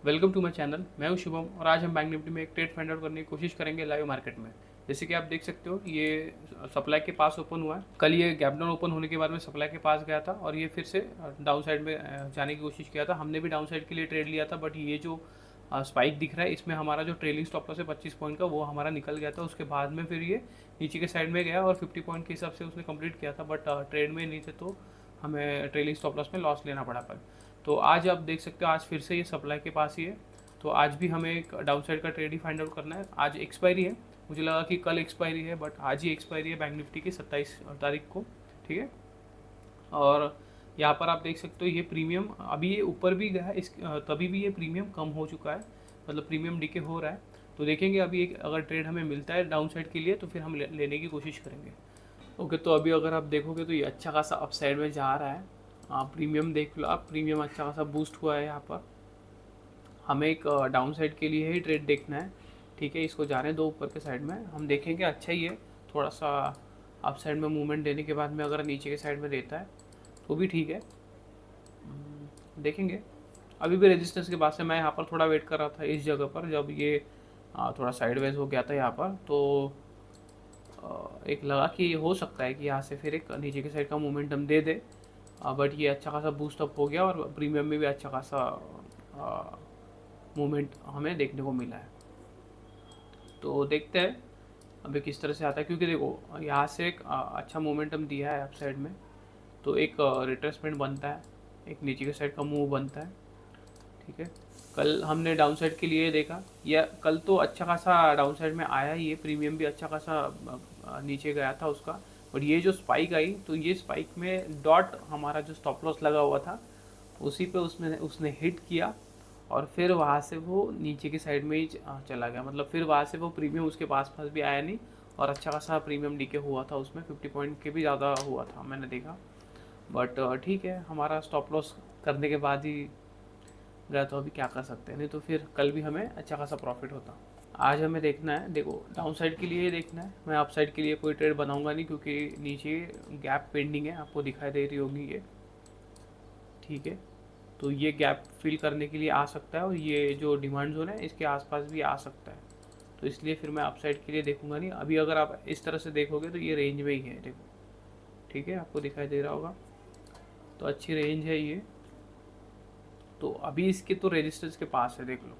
Welcome to my channel. मैं हूं शुभम और आज हम बैंक निफ्टी में एक ट्रेड फाइंड आउट करने की कोशिश करेंगे लाइव मार्केट में। जैसे कि आप देख सकते हो ये सप्लाई के पास ओपन हुआ है। कल ये गैप डाउन ओपन होने के बाद में सप्लाई के पास गया था और ये फिर से डाउन साइड में जाने की कोशिश किया था। हमने भी डाउन साइड के लिए ट्रेड लिया था, बट ये जो स्पाइक दिख रहा है इसमें हमारा जो ट्रेलिंग स्टॉप लॉस है 25 पॉइंट का, वो हमारा निकल गया था। उसके बाद में फिर ये नीचे के साइड में गया और 50 पॉइंट के हिसाब से उसने कंप्लीट किया था, बट ट्रेड में नहीं थे तो हमें ट्रेलिंग स्टॉप लॉस में लॉस लेना पड़ा। पर तो आज आप देख सकते हो आज फिर से ये सप्लाई के पास ही है। तो आज भी हमें एक डाउन साइड का ट्रेड ही फाइंड आउट करना है। आज एक्सपायरी है, मुझे लगा कि कल एक्सपायरी है, बट आज ही एक्सपायरी है बैंक निफ्टी की 27 तारीख को। ठीक है, और यहाँ पर आप देख सकते हो ये प्रीमियम अभी ये ऊपर भी गया है, इस तभी भी ये प्रीमियम कम हो चुका है, मतलब प्रीमियम डीके हो रहा है। तो देखेंगे अभी एक अगर ट्रेड हमें मिलता है डाउन साइड के लिए तो फिर हम लेने की कोशिश करेंगे। ओके, तो अभी अगर आप देखोगे तो ये अच्छा खासा अप साइड में जा रहा है। प्रीमियम देख लो आप, प्रीमियम अच्छा खासा बूस्ट हुआ है यहाँ पर। हमें एक डाउन साइड के लिए ही ट्रेड देखना है। ठीक है, इसको जाने दो ऊपर के साइड में, हम देखेंगे अच्छा ही है। थोड़ा सा अप साइड में मूवमेंट देने के बाद में अगर नीचे के साइड में देता है तो भी ठीक है, देखेंगे। अभी भी रेजिस्टेंस के बाद से मैं यहाँ पर थोड़ा वेट कर रहा था इस जगह पर, जब ये थोड़ा साइडवेज हो गया था यहाँ पर, तो एक लगा कि हो सकता है कि यहाँ से फिर एक नीचे के साइड का मोमेंटम दे दे। बट ये अच्छा खासा बूस्ट अप हो गया और प्रीमियम में भी अच्छा खासा मूवमेंट हमें देखने को मिला है। तो देखते हैं अभी किस तरह से आता है, क्योंकि देखो यहाँ से एक अच्छा मोमेंटम दिया है अप साइड में, तो एक रिट्रेसमेंट बनता है, एक नीचे के साइड का मूव बनता है। ठीक है, कल हमने डाउन साइड के लिए देखा, या कल तो अच्छा खासा डाउन साइड में आया ही है, प्रीमियम भी अच्छा खासा नीचे गया था उसका। और ये जो स्पाइक आई, तो ये स्पाइक में डॉट हमारा जो स्टॉप लॉस लगा हुआ था उसी पे उसने उसने हिट किया और फिर वहाँ से वो नीचे की साइड में ही चला गया। मतलब फिर वहाँ से वो प्रीमियम उसके पास भी आया नहीं और अच्छा खासा प्रीमियम डीके हुआ था उसमें, 50 पॉइंट के भी ज़्यादा हुआ था मैंने देखा। बट ठीक है, हमारा स्टॉप लॉस करने के बाद ही गया तो अभी क्या कर सकते हैं, नहीं तो फिर कल भी हमें अच्छा खासा प्रॉफिट होता। आज हमें देखना है, देखो डाउन साइड के लिए ही देखना है। मैं अप साइड के लिए कोई ट्रेड बनाऊंगा नहीं, क्योंकि नीचे गैप पेंडिंग है, आपको दिखाई दे रही होगी ये। ठीक है, तो ये गैप फिल करने के लिए आ सकता है और ये जो डिमांड जोन है इसके आसपास भी आ सकता है, तो इसलिए फिर मैं अपसाइड के लिए देखूंगा नहीं। अभी अगर आप इस तरह से देखोगे तो ये रेंज में ही है, देखो। ठीक है, आपको दिखाई दे रहा होगा, तो अच्छी रेंज है ये। तो अभी इसके तो रेजिस्टेंस के पास है, देख लो।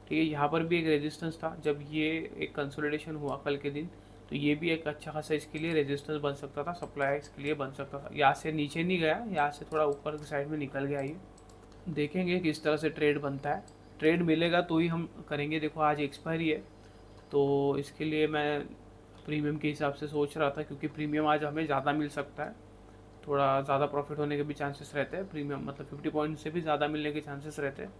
ठीक है, यहाँ पर भी एक रेजिस्टेंस था जब ये एक कंसोलिडेशन हुआ कल के दिन, तो ये भी एक अच्छा खासा इसके लिए रेजिस्टेंस बन सकता था, सप्लाई इसके लिए बन सकता था। यहाँ से नीचे नहीं गया, यहाँ से थोड़ा ऊपर की साइड में निकल गया ये। देखेंगे किस तरह से ट्रेड बनता है, ट्रेड मिलेगा तो ही हम करेंगे। देखो आज एक्सपायरी है, तो इसके लिए मैं प्रीमियम के हिसाब से सोच रहा था, क्योंकि प्रीमियम आज हमें ज़्यादा मिल सकता है, थोड़ा ज़्यादा प्रॉफिट होने के भी चांसेस रहते हैं। प्रीमियम मतलब 50 पॉइंट से भी ज़्यादा मिलने के चांसेस रहते हैं।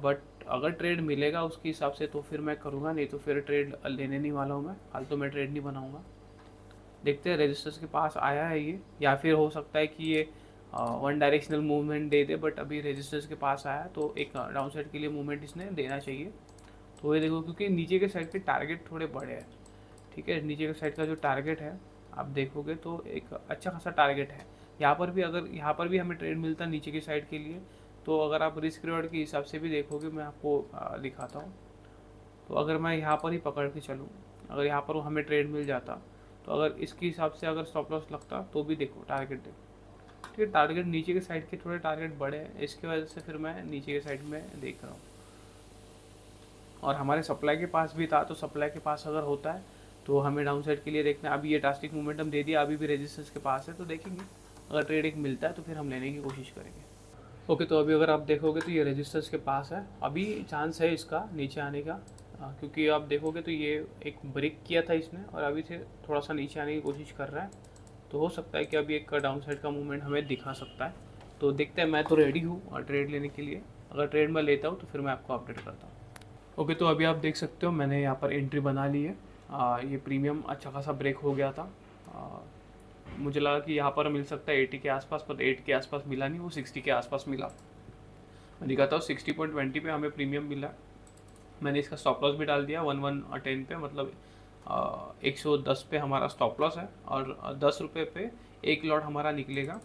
बट अगर ट्रेड मिलेगा उसके हिसाब से तो फिर मैं करूँगा, नहीं तो फिर ट्रेड लेने नहीं वाला हूँ मैं, हाल तो मैं ट्रेड नहीं बनाऊँगा। देखते हैं, रजिस्टर्स के पास आया है ये, या फिर हो सकता है कि ये one directional movement they they, but अभी रजिस्टर्स के पास आया तो एक डाउन साइड के लिए मूवमेंट इसने देना चाहिए। तो ये देखो, क्योंकि नीचे के साइड के टारगेट थोड़े बड़े हैं। ठीक है, नीचे के साइड का जो टारगेट है आप देखोगे तो एक अच्छा खासा टारगेट है। यहाँ पर भी अगर यहाँ पर भी हमें ट्रेड मिलता नीचे की साइड के लिए, तो अगर आप रिस्क रिवॉर्ड के हिसाब से भी देखोगे, मैं आपको दिखाता हूँ। तो अगर मैं यहाँ पर ही पकड़ के चलूँ, अगर यहाँ पर हमें ट्रेड मिल जाता, तो अगर इसके हिसाब से अगर स्टॉप लॉस लगता तो भी देखो टारगेट देखो। ठीक है, टारगेट नीचे के साइड के थोड़े टारगेट बड़े हैं, इसकी वजह से फिर मैं नीचे के साइड में देख रहा हूँ। और हमारे सप्लाई के पास भी था, तो सप्लाई के पास अगर होता है तो हमें डाउन साइड के लिए देखना है। अभी ये ड्रास्टिक मोमेंटम दे दिया, अभी भी रेजिस्टेंस के पास है, तो देखेंगे अगर ट्रेड एक मिलता है तो फिर हम लेने की कोशिश करेंगे। ओके, तो अभी अगर आप देखोगे तो ये रेजिस्टेंस के पास है, अभी चांस है इसका नीचे आने का। क्योंकि आप देखोगे तो ये एक ब्रेक किया था इसने और अभी से थोड़ा सा नीचे आने की कोशिश कर रहा है, तो हो सकता है कि अभी एक डाउन साइड का मूवमेंट हमें दिखा सकता है। तो देखते हैं, मैं तो रेडी हूँ और ट्रेड लेने के लिए, अगर ट्रेड में लेता हूँ तो फिर मैं आपको अपडेट करता हूँ। ओके, तो अभी आप देख सकते हो मैंने यहाँ पर एंट्री बना ली है। ये प्रीमियम अच्छा खासा ब्रेक हो गया था। मुझे लगा कि यहाँ पर मिल सकता है 80 के आसपास, पर 8 के आसपास मिला नहीं, वो 60 के आसपास मिला। मैं दिखाता हूँ, 60.20 पे हमें प्रीमियम मिला। मैंने इसका स्टॉप लॉस भी डाल दिया 1110 पे, मतलब 110 पे हमारा स्टॉप लॉस है और 10 रुपये पे एक लॉट हमारा निकलेगा।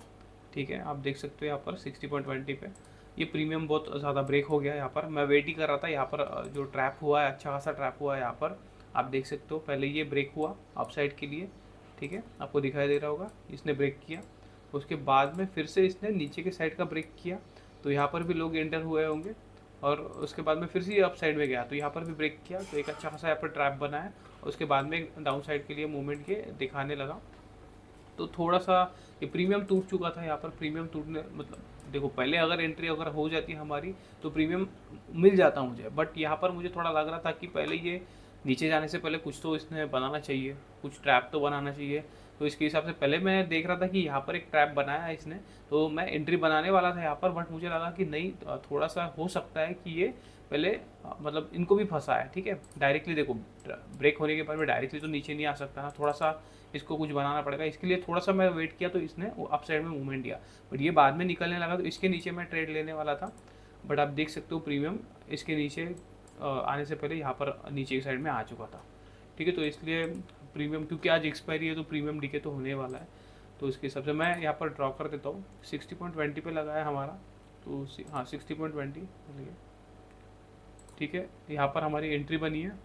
ठीक है, आप देख सकते हो यहाँ पर 60.20 पे। ये प्रीमियम बहुत ज़्यादा ब्रेक हो गया यहाँ पर। मैं वेट ही कर रहा था यहाँ पर जो ट्रैप हुआ है, अच्छा खासा ट्रैप हुआ है यहाँ पर, आप देख सकते हो। पहले ये ब्रेक हुआ अप साइड के लिए, ठीक है, आपको दिखाई दे रहा होगा, इसने ब्रेक किया। उसके बाद में फिर से इसने नीचे के साइड का ब्रेक किया, तो यहाँ पर भी लोग एंटर हुए होंगे। और उसके बाद में फिर से ये अप साइड में गया, तो यहाँ पर भी ब्रेक किया, तो एक अच्छा खासा यहाँ पर ट्रैप बना है। उसके बाद में डाउन साइड के लिए मूवमेंट के दिखाने लगा। तो थोड़ा सा ये प्रीमियम टूट चुका था यहाँ पर। प्रीमियम टूटने मतलब देखो, पहले अगर एंट्री अगर हो जाती हमारी तो प्रीमियम मिल जाता मुझे, बट यहाँ पर मुझे थोड़ा लग रहा था कि पहले ये नीचे जाने से पहले कुछ तो इसने बनाना चाहिए, कुछ ट्रैप तो बनाना चाहिए। तो इसके हिसाब से पहले मैं देख रहा था कि यहाँ पर एक ट्रैप बनाया है इसने, तो मैं एंट्री बनाने वाला था यहाँ पर, बट मुझे लगा कि नहीं, थोड़ा सा हो सकता है कि ये पहले मतलब इनको भी फंसा है, ठीक है। डायरेक्टली देखो, ब्रेक होने के बाद में डायरेक्टली तो नीचे नहीं आ सकता ना, थोड़ा सा इसको कुछ बनाना पड़ेगा। इसके लिए थोड़ा सा मैं वेट किया, तो इसने वो अप साइड में मूवमेंट दिया, बट ये बाद में निकलने लगा, तो इसके नीचे मैं ट्रेड लेने वाला था। बट आप देख सकते हो प्रीमियम इसके नीचे आने से पहले यहाँ पर नीचे की साइड में आ चुका था, ठीक है। तो इसलिए प्रीमियम, क्योंकि आज एक्सपायरी है तो प्रीमियम डीके तो होने वाला है, तो इसके हिसाब से मैं यहाँ पर ड्रॉ कर देता हूँ। 60.20 पे लगा है हमारा, तो हाँ 60.20, ठीक है। यहाँ पर हमारी एंट्री बनी है।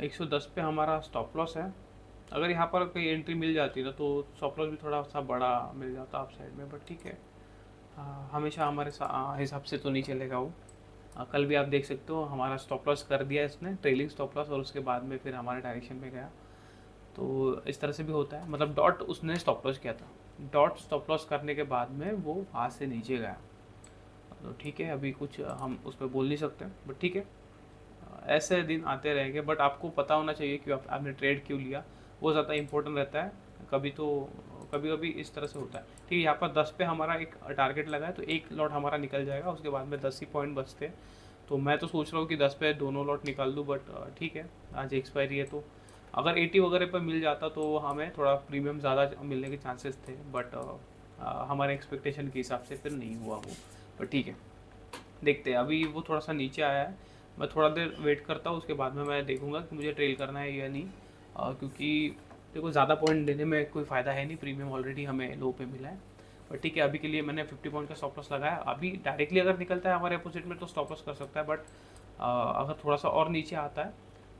110 पे हमारा स्टॉप लॉस है। अगर यहाँ पर कोई एंट्री मिल जाती ना तो स्टॉप लॉस भी थोड़ा सा बड़ा मिल जाता आप साइड में, बट ठीक है। हमेशा हमारे हिसाब से तो नहीं चलेगा वो। कल भी आप देख सकते हो हमारा स्टॉप लॉस कर दिया इसने, ट्रेलिंग स्टॉप लॉस, और उसके बाद में फिर हमारे डायरेक्शन में गया। तो इस तरह से भी होता है, मतलब डॉट उसने स्टॉप लॉस किया था, डॉट स्टॉप लॉस करने के बाद में वो हाथ से नीचे गया। तो ठीक है, अभी कुछ हम उस पर बोल नहीं सकते, बट ठीक है, ऐसे दिन आते रहेंगे। बट आपको पता होना चाहिए कि आपने ट्रेड क्यों लिया, वो ज़्यादा इंपॉर्टेंट रहता है। कभी तो कभी कभी इस तरह से होता है, ठीक है। यहाँ पर 10 पे हमारा एक टारगेट लगा है, तो एक लॉट हमारा निकल जाएगा, उसके बाद में 10 ही पॉइंट बचते हैं। तो मैं तो सोच रहा हूँ कि 10 पे दोनों लॉट निकाल दूँ, बट ठीक है, आज एक्सपायरी है, तो अगर 80 वगैरह पर मिल जाता तो हमें थोड़ा प्रीमियम ज़्यादा मिलने के चांसेस थे, बट हमारे एक्सपेक्टेशन के हिसाब से फिर नहीं हुआ वो। बट ठीक है, देखते हैं। अभी वो थोड़ा सा नीचे आया है, मैं थोड़ा देर वेट करता हूँ, उसके बाद में मैं देखूंगा कि मुझे ट्रेल करना है या नहीं। क्योंकि देखो ज़्यादा पॉइंट देने में कोई फ़ायदा है नहीं, प्रीमियम ऑलरेडी हमें लो पे मिला है। बट ठीक है, अभी के लिए मैंने 50 पॉइंट का स्टॉप लॉस लगाया। अभी डायरेक्टली अगर निकलता है हमारे अपोजिट में तो स्टॉप लॉस कर सकता है, बट अगर थोड़ा सा और नीचे आता है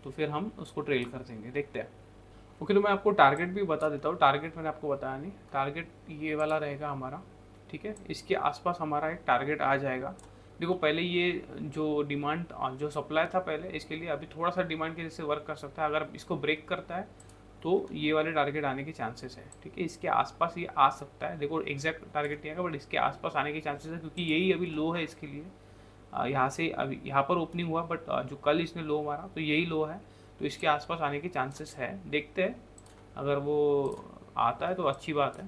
तो फिर हम उसको ट्रेल कर देंगे, देखते हैं। ओके, तो मैं आपको टारगेट भी बता देता हूँ। टारगेट मैंने आपको बताया नहीं, टारगेट ये वाला रहेगा हमारा, ठीक है। इसके आसपास हमारा एक टारगेट आ जाएगा। देखो, पहले ये जो डिमांड जो सप्लाई था पहले, इसके लिए अभी थोड़ा सा डिमांड के जैसे वर्क कर सकता है। अगर इसको ब्रेक करता है तो ये वाले टारगेट आने के चांसेस है, ठीक है। इसके आसपास ये आ सकता है, देखो एग्जैक्ट टारगेट नहीं आएगा, बट इसके आसपास आने के चांसेस है, क्योंकि यही अभी लो है इसके लिए। यहाँ से अभी यहाँ पर ओपनिंग हुआ, बट जो कल इसने लो मारा तो यही लो है, तो इसके आसपास आने के चांसेस है। देखते हैं, अगर वो आता है तो अच्छी बात है,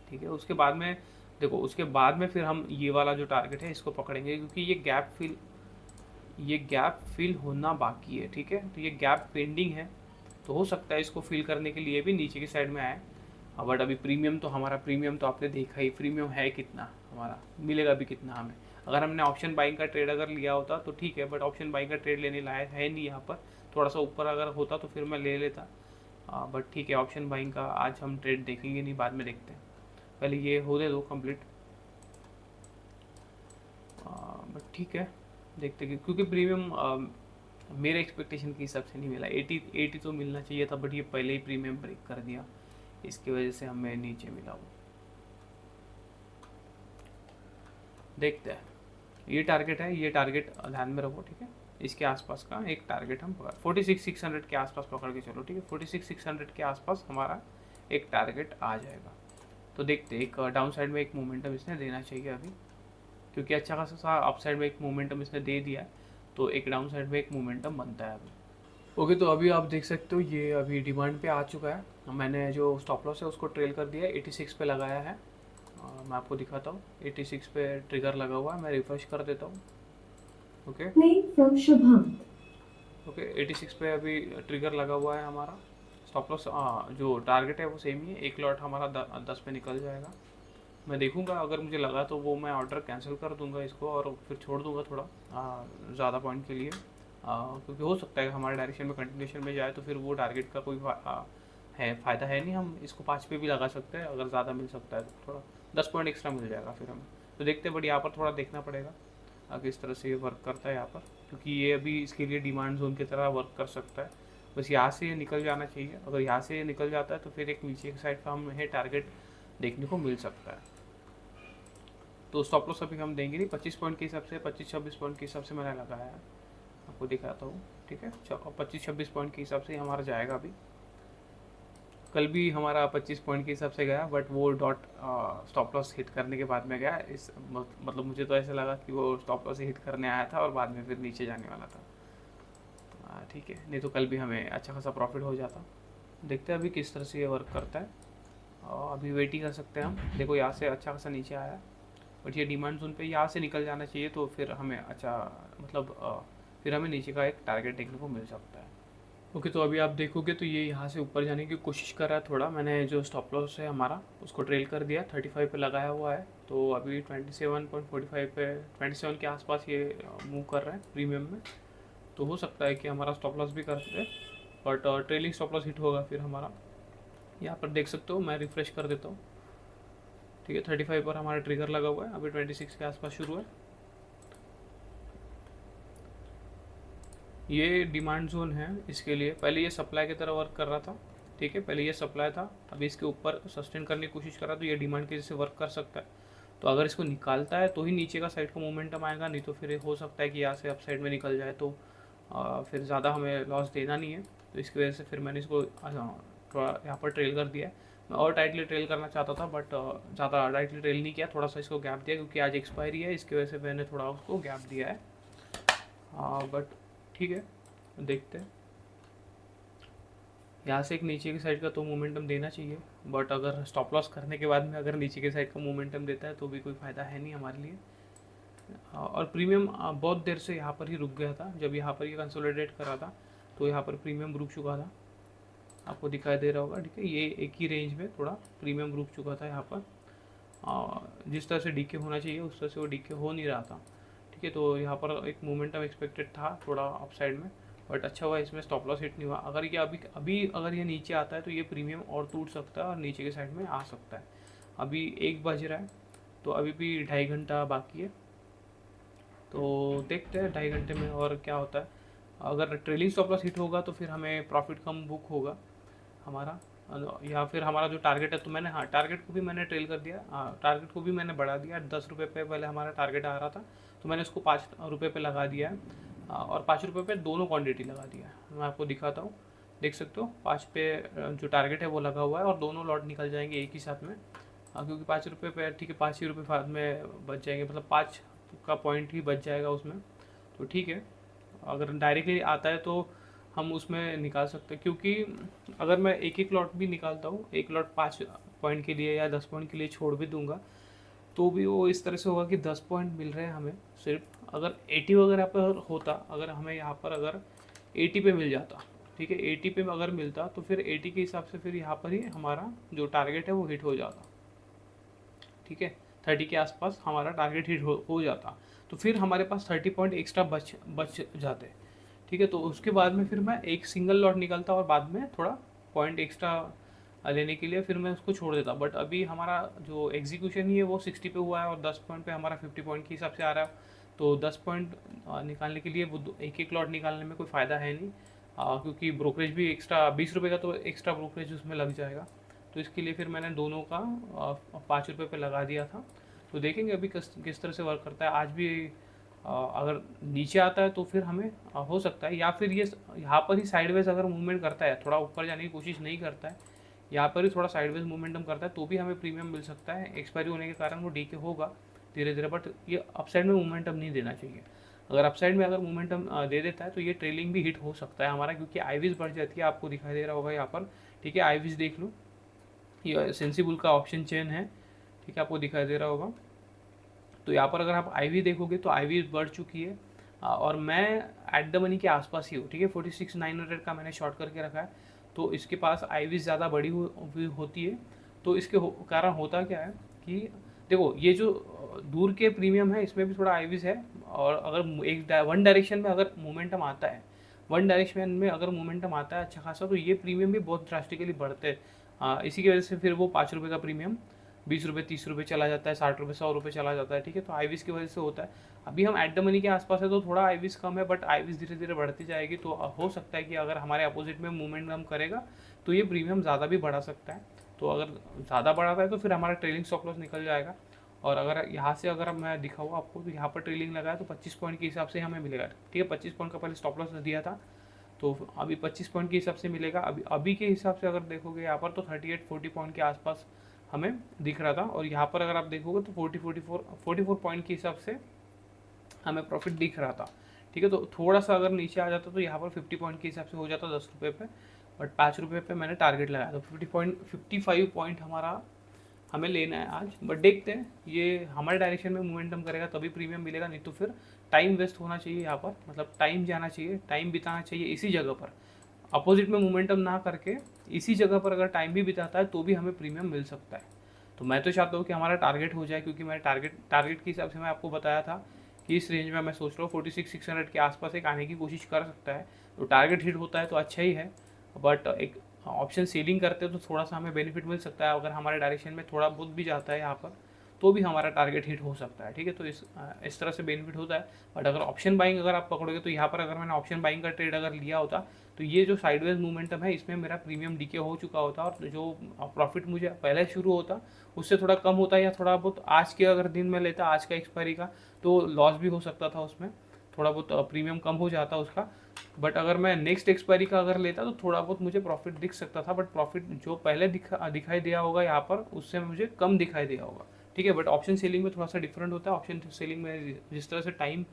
ठीक है। उसके बाद में देखो, उसके बाद में फिर हम ये वाला जो टारगेट है इसको पकड़ेंगे, क्योंकि ये गैप फिल होना बाकी है, ठीक है। तो ये गैप पेंडिंग है, तो हो सकता है इसको फिल करने के लिए भी नीचे की साइड में आए। बट अभी प्रीमियम तो आपने देखा ही, प्रीमियम है कितना, हमारा मिलेगा भी कितना हमें। अगर हमने ऑप्शन बाइंग का ट्रेड अगर लिया होता तो ठीक है, बट ऑप्शन बाइंग का ट्रेड लेने लायक है नहीं यहाँ पर। थोड़ा सा ऊपर अगर होता तो फिर मैं ले लेता, बट ठीक है, ऑप्शन बाइंग का आज हम ट्रेड देखेंगे नहीं, बाद में देखते हैं। पहले ये होने दो कंप्लीट, बट ठीक है, देखते हैं। क्योंकि प्रीमियम मेरे एक्सपेक्टेशन के हिसाब से नहीं मिला। 80 तो मिलना चाहिए था, बट ये पहले ही प्रीमियम ब्रेक कर दिया, इसकी वजह से हमें नीचे मिला वो। देखते हैं, ये टारगेट है, ये टारगेट ध्यान में रखो, ठीक है। इसके आसपास का एक टारगेट हम पकड़ 46,600 के आसपास पकड़ के चलो, ठीक है। 46,600 के आसपास हमारा एक टारगेट आ जाएगा। तो देखते, एक डाउन साइड में एक मोमेंटम इसने देना चाहिए अभी, क्योंकि अच्छा खासा अप साइड में एक मोमेंटम इसने दे दिया है, तो एक डाउन साइड में एक मोमेंटम बनता है अभी। ओके, तो अभी आप देख सकते हो ये अभी डिमांड पे आ चुका है। मैंने जो स्टॉप लॉस है उसको ट्रेल कर दिया है, 86 पे लगाया है। मैं आपको दिखाता हूँ, 86 पे ट्रिगर लगा हुआ है। मैं रिफ्रेश कर देता हूँ। ओके ओके, 86 पे अभी ट्रिगर लगा हुआ है हमारा। स्टॉप लॉस जो टारगेट है वो सेम ही है, एक लॉट हमारा 10 पे निकल जाएगा। मैं देखूंगा, अगर मुझे लगा तो वो मैं ऑर्डर कैंसिल कर दूंगा इसको, और फिर छोड़ दूंगा थोड़ा ज़्यादा पॉइंट के लिए, क्योंकि हो सकता है हमारे डायरेक्शन में कंटिन्यूशन में जाए तो फिर वो टारगेट का कोई फ़ायदा है नहीं। हम इसको 5 पे भी लगा सकते हैं, अगर ज़्यादा मिल सकता है तो थोड़ा 10 पॉइंट एक्स्ट्रा मिल जाएगा फिर हमें। तो देखते हैं, बट यहाँ पर थोड़ा देखना पड़ेगा किस तरह से ये वर्क करता है यहाँ पर, क्योंकि ये अभी इसके लिए डिमांड जोन की तरह वर्क कर सकता है। बस यहाँ से ये निकल जाना चाहिए। अगर यहाँ से ये निकल जाता है तो फिर एक नीचे की साइड का हमें टारगेट देखने को मिल सकता है। तो स्टॉप लॉस अभी हम देंगे नहीं, 25 पॉइंट के हिसाब से, 25-26 पॉइंट के हिसाब से मैंने लगाया है, आपको दिखाता हूँ। ठीक है, 25-26 पॉइंट के हिसाब से हमारा जाएगा अभी। कल भी हमारा 25 पॉइंट के हिसाब से गया, बट वो डॉट स्टॉप लॉस हिट करने के बाद में गया। इस मतलब मुझे तो ऐसा लगा कि वो स्टॉप लॉस हिट करने आया था और बाद में फिर नीचे जाने वाला था। ठीक है, नहीं तो कल भी हमें अच्छा खासा प्रॉफिट हो जाता। देखते हैं अभी किस तरह से ये वर्क करता है। अभी वेट ही कर सकते हैं हम। देखो यहाँ से अच्छा खासा नीचे आया, बट ये डिमांड जोन पे यहाँ से निकल जाना चाहिए, तो फिर हमें अच्छा मतलब फिर हमें नीचे का एक टारगेट देखने को मिल सकता है। ओके, तो अभी आप देखोगे तो ये यहाँ से ऊपर जाने की कोशिश कर रहा है थोड़ा। मैंने जो स्टॉप लॉस है हमारा उसको ट्रेल कर दिया, 35 पे लगाया हुआ है। तो अभी 27.45 पे, 27 के आसपास ये मूव कर रहा है प्रीमियम में। तो हो सकता है कि हमारा स्टॉप लॉस भी कर दे, but trailing stop loss hit होगा फिर हमारा। यहाँ पर देख सकते हो, मैं रिफ्रेश कर देता हूँ। ठीक है, 35 पर हमारा ट्रिगर लगा हुआ है। अभी 26 के आसपास शुरू है। ये डिमांड जोन है इसके लिए। पहले ये सप्लाई की तरह वर्क कर रहा था। ठीक है, पहले ये सप्लाई था, अभी इसके ऊपर सस्टेन करने की कोशिश कर रहा है, तो ये डिमांड के जैसे वर्क कर सकता है। तो अगर इसको निकालता है तो ही नीचे का साइड का मोमेंटम आएगा, नहीं तो फिर हो सकता है कि यहाँ से अप साइड में निकल जाए, तो फिर ज़्यादा हमें लॉस देना नहीं है। तो इसकी वजह से फिर मैंने इसको थोड़ा यहाँ पर ट्रेल कर दिया है। मैं और टाइटली ट्रेल करना चाहता था, बट ज़्यादा टाइटली ट्रेल नहीं किया, थोड़ा सा इसको गैप दिया, क्योंकि आज एक्सपायरी है, इसकी वजह से मैंने थोड़ा उसको गैप दिया है। बट ठीक है, देखते हैं। यहाँ से एक नीचे की साइड का तो मोमेंटम देना चाहिए, बट अगर स्टॉप लॉस करने के बाद में अगर नीचे की साइड का मोमेंटम देता है तो भी कोई फ़ायदा है नहीं हमारे लिए। और प्रीमियम बहुत देर से यहाँ पर ही रुक गया था। जब यहाँ पर ये कंसोलिडेट कर रहा था तो यहाँ पर प्रीमियम रुक चुका था, आपको दिखाई दे रहा होगा। ठीक है, ये एक ही रेंज में थोड़ा प्रीमियम रुक चुका था यहाँ पर। जिस तरह से डीके होना चाहिए उस तरह से वो डीके हो नहीं रहा था। ठीक है, तो यहाँ पर एक मोमेंटम एक्सपेक्टेड था थोड़ा अप साइड में, बट अच्छा हुआ इसमें स्टॉप लॉस हिट नहीं हुआ। अगर ये अभी अगर ये नीचे आता है तो ये प्रीमियम और टूट सकता है और नीचे के साइड में आ सकता है। अभी 1 बज रहा है, तो अभी भी 2.5 घंटा बाकी है। तो देखते हैं 2.5 घंटे में और क्या होता है। अगर ट्रेलिंग स्टॉप लॉस हिट होगा तो फिर हमें प्रॉफिट कम बुक होगा हमारा, या फिर हमारा जो टारगेट है, तो मैंने टारगेट को भी मैंने ट्रेल कर दिया। टारगेट को भी मैंने बढ़ा दिया। 10 रुपये पे पहले हमारा टारगेट आ रहा था, तो मैंने उसको 5 रुपये पे लगा दिया है, और 5 रुपये पे दोनों क्वांटिटी लगा दिया है। मैं आपको दिखाता हूँ, देख सकते हो 5 पे जो टारगेट है वो लगा हुआ है, और दोनों लॉट निकल जाएंगे एक ही साथ में। क्योंकि 5 रुपये पे, ठीक है, 5 ही रुपये बाद में बच जाएंगे, मतलब 5 का पॉइंट ही बच जाएगा उसमें। तो ठीक है, अगर डायरेक्टली आता है तो हम उसमें निकाल सकते हैं, क्योंकि अगर मैं एक एक लॉट भी निकालता हूँ, एक लॉट 5 पॉइंट के लिए या 10 पॉइंट के लिए छोड़ भी दूंगा, तो भी वो इस तरह से होगा कि 10 पॉइंट मिल रहे हैं हमें सिर्फ। अगर 80 वगैरह पर होता, अगर हमें यहाँ पर अगर 80 पे मिल जाता, ठीक है, 80 पे अगर मिलता तो फिर 80 के हिसाब से फिर यहाँ पर ही हमारा जो टारगेट है वो हिट हो जाता। ठीक है, 30 के आसपास हमारा टारगेट हिट हो जाता, तो फिर हमारे पास 30 पॉइंट एक्स्ट्रा बच जाते। ठीक है, तो उसके बाद में फिर मैं एक सिंगल लॉट निकलता और बाद में थोड़ा पॉइंट एक्स्ट्रा लेने के लिए फिर मैं उसको छोड़ देता। बट अभी हमारा जो एग्जीक्यूशन ही है वो 60 पे हुआ है, और 10 पॉइंट पे हमारा 50 पॉइंट के हिसाब से आ रहा है। तो 10 पॉइंट निकालने के लिए वो एक एक लॉट निकालने में कोई फ़ायदा है नहीं, क्योंकि ब्रोकरेज भी एक्स्ट्रा 20 रुपये का तो एक्स्ट्रा ब्रोकरेज उसमें लग जाएगा। तो इसके लिए फिर मैंने दोनों का 5 रुपये पे लगा दिया था। तो देखेंगे अभी किस तरह से वर्क करता है। आज भी अगर नीचे आता है तो फिर हमें हो सकता है, या फिर ये यहाँ पर ही साइडवेज अगर मूवमेंट करता है, थोड़ा ऊपर जाने की कोशिश नहीं करता है, यहाँ पर ही थोड़ा साइडवेज मूवमेंटम करता है, तो भी हमें प्रीमियम मिल सकता है। एक्सपायरी होने के कारण वो डीके होगा धीरे धीरे, बट ये अपसाइड में मूवमेंटम नहीं देना चाहिए। अगर अपसाइड में अगर मूवमेंटम दे देता है तो ये ट्रेलिंग भी हिट हो सकता है हमारा, क्योंकि आईवीज बढ़ जाती है, आपको दिखाई दे रहा होगा यहाँ पर। ठीक है, आईवीज देख लो, ये सेंसिबल का ऑप्शन चेन है। ठीक है, आपको दिखाई दे रहा होगा। तो यहाँ पर अगर आप आईवी देखोगे तो आईवी बढ़ चुकी है, और मैं एट द मनी के आसपास ही हूँ। ठीक है, 46,900 का मैंने शॉर्ट करके रखा है, तो इसके पास आईवी ज़्यादा बड़ी होती है। तो इसके कारण होता क्या है कि देखो, ये जो दूर के प्रीमियम है इसमें भी थोड़ा आईवीज है, और अगर एक वन डायरेक्शन में अगर मोमेंटम आता है, वन डायरेक्शन में अगर मोमेंटम आता है अच्छा खासा, तो ये प्रीमियम भी बहुत ड्रास्टिकली बढ़ते हैं। इसी की वजह से फिर वो 5 रुपये का प्रीमियम ₹20 ₹30 चला जाता है, ₹60 ₹100 चला जाता है, ठीक है। तो आईवीज की वजह से होता है। अभी हम एट द मनी के आसपास है तो थोड़ा आईवीज कम है, बट आईवीज धीरे धीरे बढ़ती जाएगी, तो हो सकता है कि अगर हमारे अपोजिट में मूवमेंट हम करेगा तो ये प्रीमियम ज़्यादा भी बढ़ा सकता है। तो अगर ज़्यादा बढ़ाता है तो फिर हमारा ट्रेलिंग स्टॉप लॉस निकल जाएगा। और अगर यहाँ से अगर मैं दिखाऊँ आपको तो यहाँ पर ट्रेलिंग लगाया तो 25 पॉइंट के हिसाब से हमें मिलेगा, ठीक है। 25 पॉइंट का पहले स्टॉप लॉस दिया था, तो अभी 25 पॉइंट के हिसाब से मिलेगा। अभी के हिसाब से अगर देखोगे यहाँ पर तो 38-40 पॉइंट के आसपास हमें दिख रहा था, और यहाँ पर अगर आप देखोगे तो 44 पॉइंट के हिसाब से हमें प्रॉफिट दिख रहा था, ठीक है। तो थोड़ा सा अगर नीचे आ जाता तो यहाँ पर 50 पॉइंट के हिसाब से हो जाता ₹10 पे, बट ₹5 पे मैंने टारगेट लगाया, तो 55 पॉइंट हमारा हमें लेना है आज। बट देखते हैं ये हमारे डायरेक्शन में मोमेंटम करेगा तभी प्रीमियम मिलेगा, नहीं तो फिर टाइम वेस्ट होना चाहिए यहाँ पर, मतलब टाइम जाना चाहिए, टाइम बिताना चाहिए इसी जगह पर। अपोजिट में मोमेंटम ना करके इसी जगह पर अगर टाइम भी बिताता है तो भी हमें प्रीमियम मिल सकता है। तो मैं तो चाहता हूँ कि हमारा टारगेट हो जाए, क्योंकि मैंने टारगेट के हिसाब से मैं आपको बताया था कि इस रेंज में मैं सोच रहा हूँ 46,600 के आसपास एक आने की कोशिश कर सकता है। तो टारगेट हिट होता है तो अच्छा ही है, बट एक ऑप्शन सेलिंग करते हैं तो थोड़ा सा हमें बेनिफिट मिल सकता है। अगर हमारे डायरेक्शन में थोड़ा बहुत भी जाता है यहाँ पर तो भी हमारा टारगेट हिट हो सकता है, ठीक है। तो इस तरह से बेनिफिट होता है। बट अगर ऑप्शन बाइंग अगर आप पकड़ोगे तो यहाँ पर अगर मैंने ऑप्शन बाइंग का ट्रेड अगर लिया होता तो ये जो साइडवेज मूवमेंटम है इसमें मेरा प्रीमियम डीके हो चुका होता, और जो प्रॉफिट मुझे पहले शुरू होता उससे थोड़ा कम होता, या थोड़ा बहुत आज के अगर दिन में लेता आज का एक्सपायरी का तो लॉस भी हो सकता था उसमें, थोड़ा बहुत प्रीमियम कम हो जाता उसका। बट अगर मैं नेक्स्ट एक्सपायरी का अगर लेता तो थोड़ा बहुत मुझे प्रॉफिट दिख सकता था, बट प्रॉफिट जो पहले दिखाई दिया होगा यहाँ पर उससे मुझे कम दिखाई दिया होगा, ठीक है। बट ऑप्शन सेलिंग में थोड़ा सा डिफरेंट होता है। ऑप्शन सेलिंग में जिस तरह से टाइम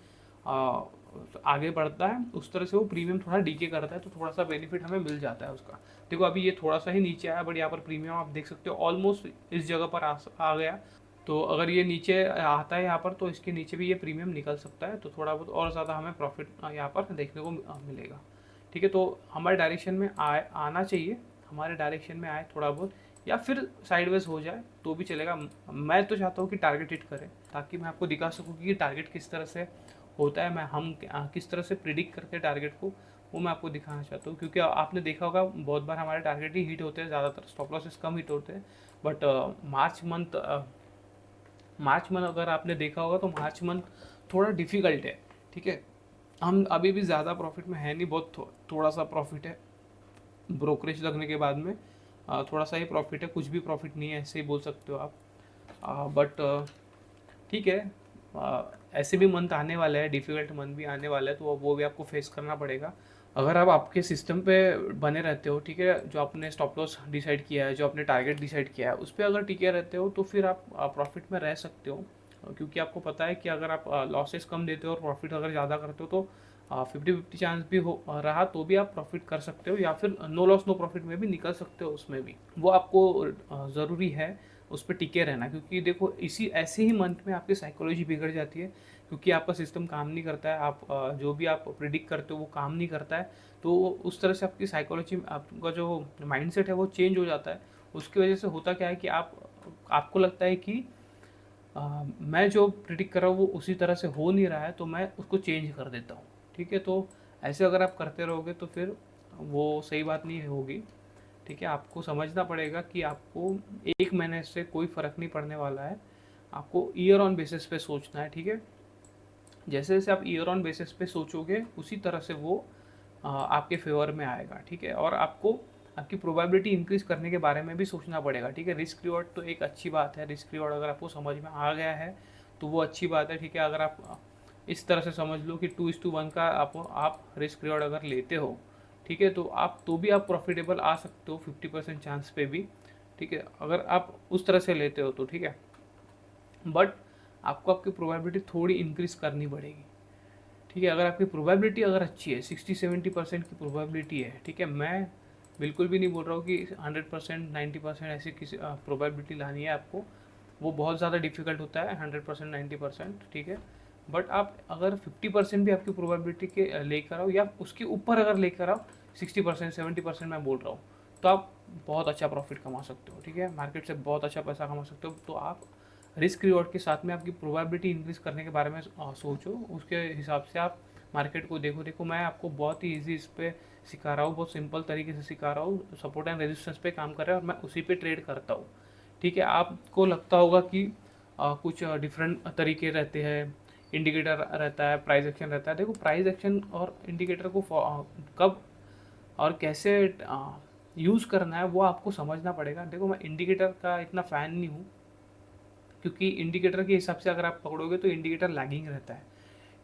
आगे बढ़ता है उस तरह से वो प्रीमियम थोड़ा डीके करता है, तो थोड़ा सा बेनिफिट हमें मिल जाता है उसका। देखो अभी ये थोड़ा सा ही नीचे आया, बट यहाँ पर प्रीमियम आप देख सकते हो ऑलमोस्ट इस जगह पर आ गया। तो अगर ये नीचे आता है यहाँ पर तो इसके नीचे भी ये प्रीमियम निकल सकता है, तो थोड़ा बहुत और ज़्यादा हमें प्रॉफिट यहाँ पर देखने को मिलेगा, ठीक है। तो हमारे डायरेक्शन में आना चाहिए, हमारे डायरेक्शन में आए थोड़ा बहुत, या फिर साइडवेज हो जाए तो भी चलेगा। मैं तो चाहता हूँ कि टारगेट हिट करें, ताकि मैं आपको दिखा सकूँ कि टारगेट किस तरह से होता है, हम किस तरह से प्रिडिक्ट करते हैं टारगेट को, वो मैं आपको दिखाना चाहता हूँ। क्योंकि आपने देखा होगा बहुत बार हमारे टारगेट ही हिट होते हैं, ज़्यादातर स्टॉप लॉसेस कम हिट होते हैं। बट मार्च मंथ अगर आपने देखा होगा तो मार्च मंथ थोड़ा डिफ़िकल्ट है, ठीक है। हम अभी भी ज़्यादा प्रॉफिट में है नहीं, बहुत थोड़ा सा प्रॉफिट है ब्रोकरेज लगने के बाद में, थोड़ा सा ही प्रॉफिट है, कुछ भी प्रॉफिट नहीं है ऐसे ही बोल सकते हो आप। बट ठीक है, ऐसे भी मंथ आने वाले हैं, डिफ़िकल्ट मंथ भी आने वाला है, तो वो भी आपको फेस करना पड़ेगा। अगर आप आपके सिस्टम पे बने रहते हो, ठीक है, जो आपने स्टॉप लॉस डिसाइड किया है, जो आपने टारगेट डिसाइड किया है उस पर अगर टिके रहते हो तो फिर आप प्रॉफिट में रह सकते हो। क्योंकि आपको पता है कि अगर आप लॉसेस कम देते हो और प्रॉफिट अगर ज़्यादा करते हो तो 50-50 चांस भी हो रहा तो भी आप प्रॉफिट कर सकते हो, या फिर नो लॉस नो प्रॉफिट में भी निकल सकते हो उसमें भी। वो आपको ज़रूरी है उस पर टिके रहना, क्योंकि देखो इसी ऐसे ही मंथ में आपकी साइकोलॉजी बिगड़ जाती है, क्योंकि आपका सिस्टम काम नहीं करता है, आप जो भी आप प्रिडिक्ट करते हो वो काम नहीं करता है, तो उस तरह से आपकी साइकोलॉजी, आपका जो माइंडसेट है वो चेंज हो जाता है। उसकी वजह से होता क्या है कि आपको लगता है कि मैं जो प्रिडिक्ट कर रहा हूँ वो उसी तरह से हो नहीं रहा है, तो मैं उसको चेंज कर देता हूँ, ठीक है। तो ऐसे अगर आप करते रहोगे तो फिर वो सही बात नहीं होगी, ठीक है। आपको समझना पड़ेगा कि आपको एक महीने से कोई फ़र्क नहीं पड़ने वाला है, आपको ईयर ऑन बेसिस पे सोचना है, ठीक है। जैसे जैसे आप ईयर ऑन बेसिस पे सोचोगे उसी तरह से वो आपके फेवर में आएगा, ठीक है। और आपको आपकी प्रोबेबिलिटी इंक्रीज करने के बारे में भी सोचना पड़ेगा, ठीक है। रिस्क रिवॉर्ड तो एक अच्छी बात है, रिस्क रिवॉर्ड अगर आपको समझ में आ गया है तो वो अच्छी बात है, ठीक है। अगर आप इस तरह से समझ लो कि 2:1 का आप रिस्क रिवॉर्ड अगर लेते हो, ठीक है, तो भी आप प्रॉफिटेबल आ सकते हो 50% चांस पे भी, ठीक है, अगर आप उस तरह से लेते हो तो, ठीक है। बट आपको आपकी प्रोबेबिलिटी थोड़ी इंक्रीज करनी पड़ेगी, ठीक है। अगर आपकी प्रोबेबिलिटी अगर अच्छी है, 60-70% की प्रोबेबिलिटी है, ठीक है, मैं बिल्कुल भी नहीं बोल रहा हूँ कि 100% 90% ऐसी किसी प्रोबेबिलिटी लानी है आपको, वो बहुत ज़्यादा डिफिकल्ट होता है 100% 90%, ठीक है। बट आप अगर 50% भी आपकी प्रोबेबिलिटी के लेकर आओ, या उसके ऊपर अगर लेकर आओ 60% 70% मैं बोल रहा हूँ, तो आप बहुत अच्छा प्रॉफिट कमा सकते हो, ठीक है। मार्केट से बहुत अच्छा पैसा कमा सकते हो। तो आप रिस्क रिवॉर्ड के साथ में आपकी प्रोबेबिलिटी इंक्रीज करने के बारे में सोचो, उसके हिसाब से आप मार्केट को देखो। मैं आपको बहुत ही ईजी इस पर सिखा रहा हूँ, बहुत सिंपल तरीके से सिखा रहा हूँ, सपोर्ट एंड रेजिस्टेंस पे काम कर रहा है और मैं उसी पे ट्रेड करता हूँ, ठीक है, आपको लगता होगा कि कुछ डिफरेंट तरीके रहते हैं, इंडिकेटर रहता है, प्राइस एक्शन रहता है। देखो प्राइस एक्शन और इंडिकेटर को कब और कैसे यूज़ करना है वो आपको समझना पड़ेगा। देखो मैं इंडिकेटर का इतना फ़ैन नहीं हूँ, क्योंकि इंडिकेटर के हिसाब से अगर आप पकड़ोगे तो इंडिकेटर लैगिंग रहता है।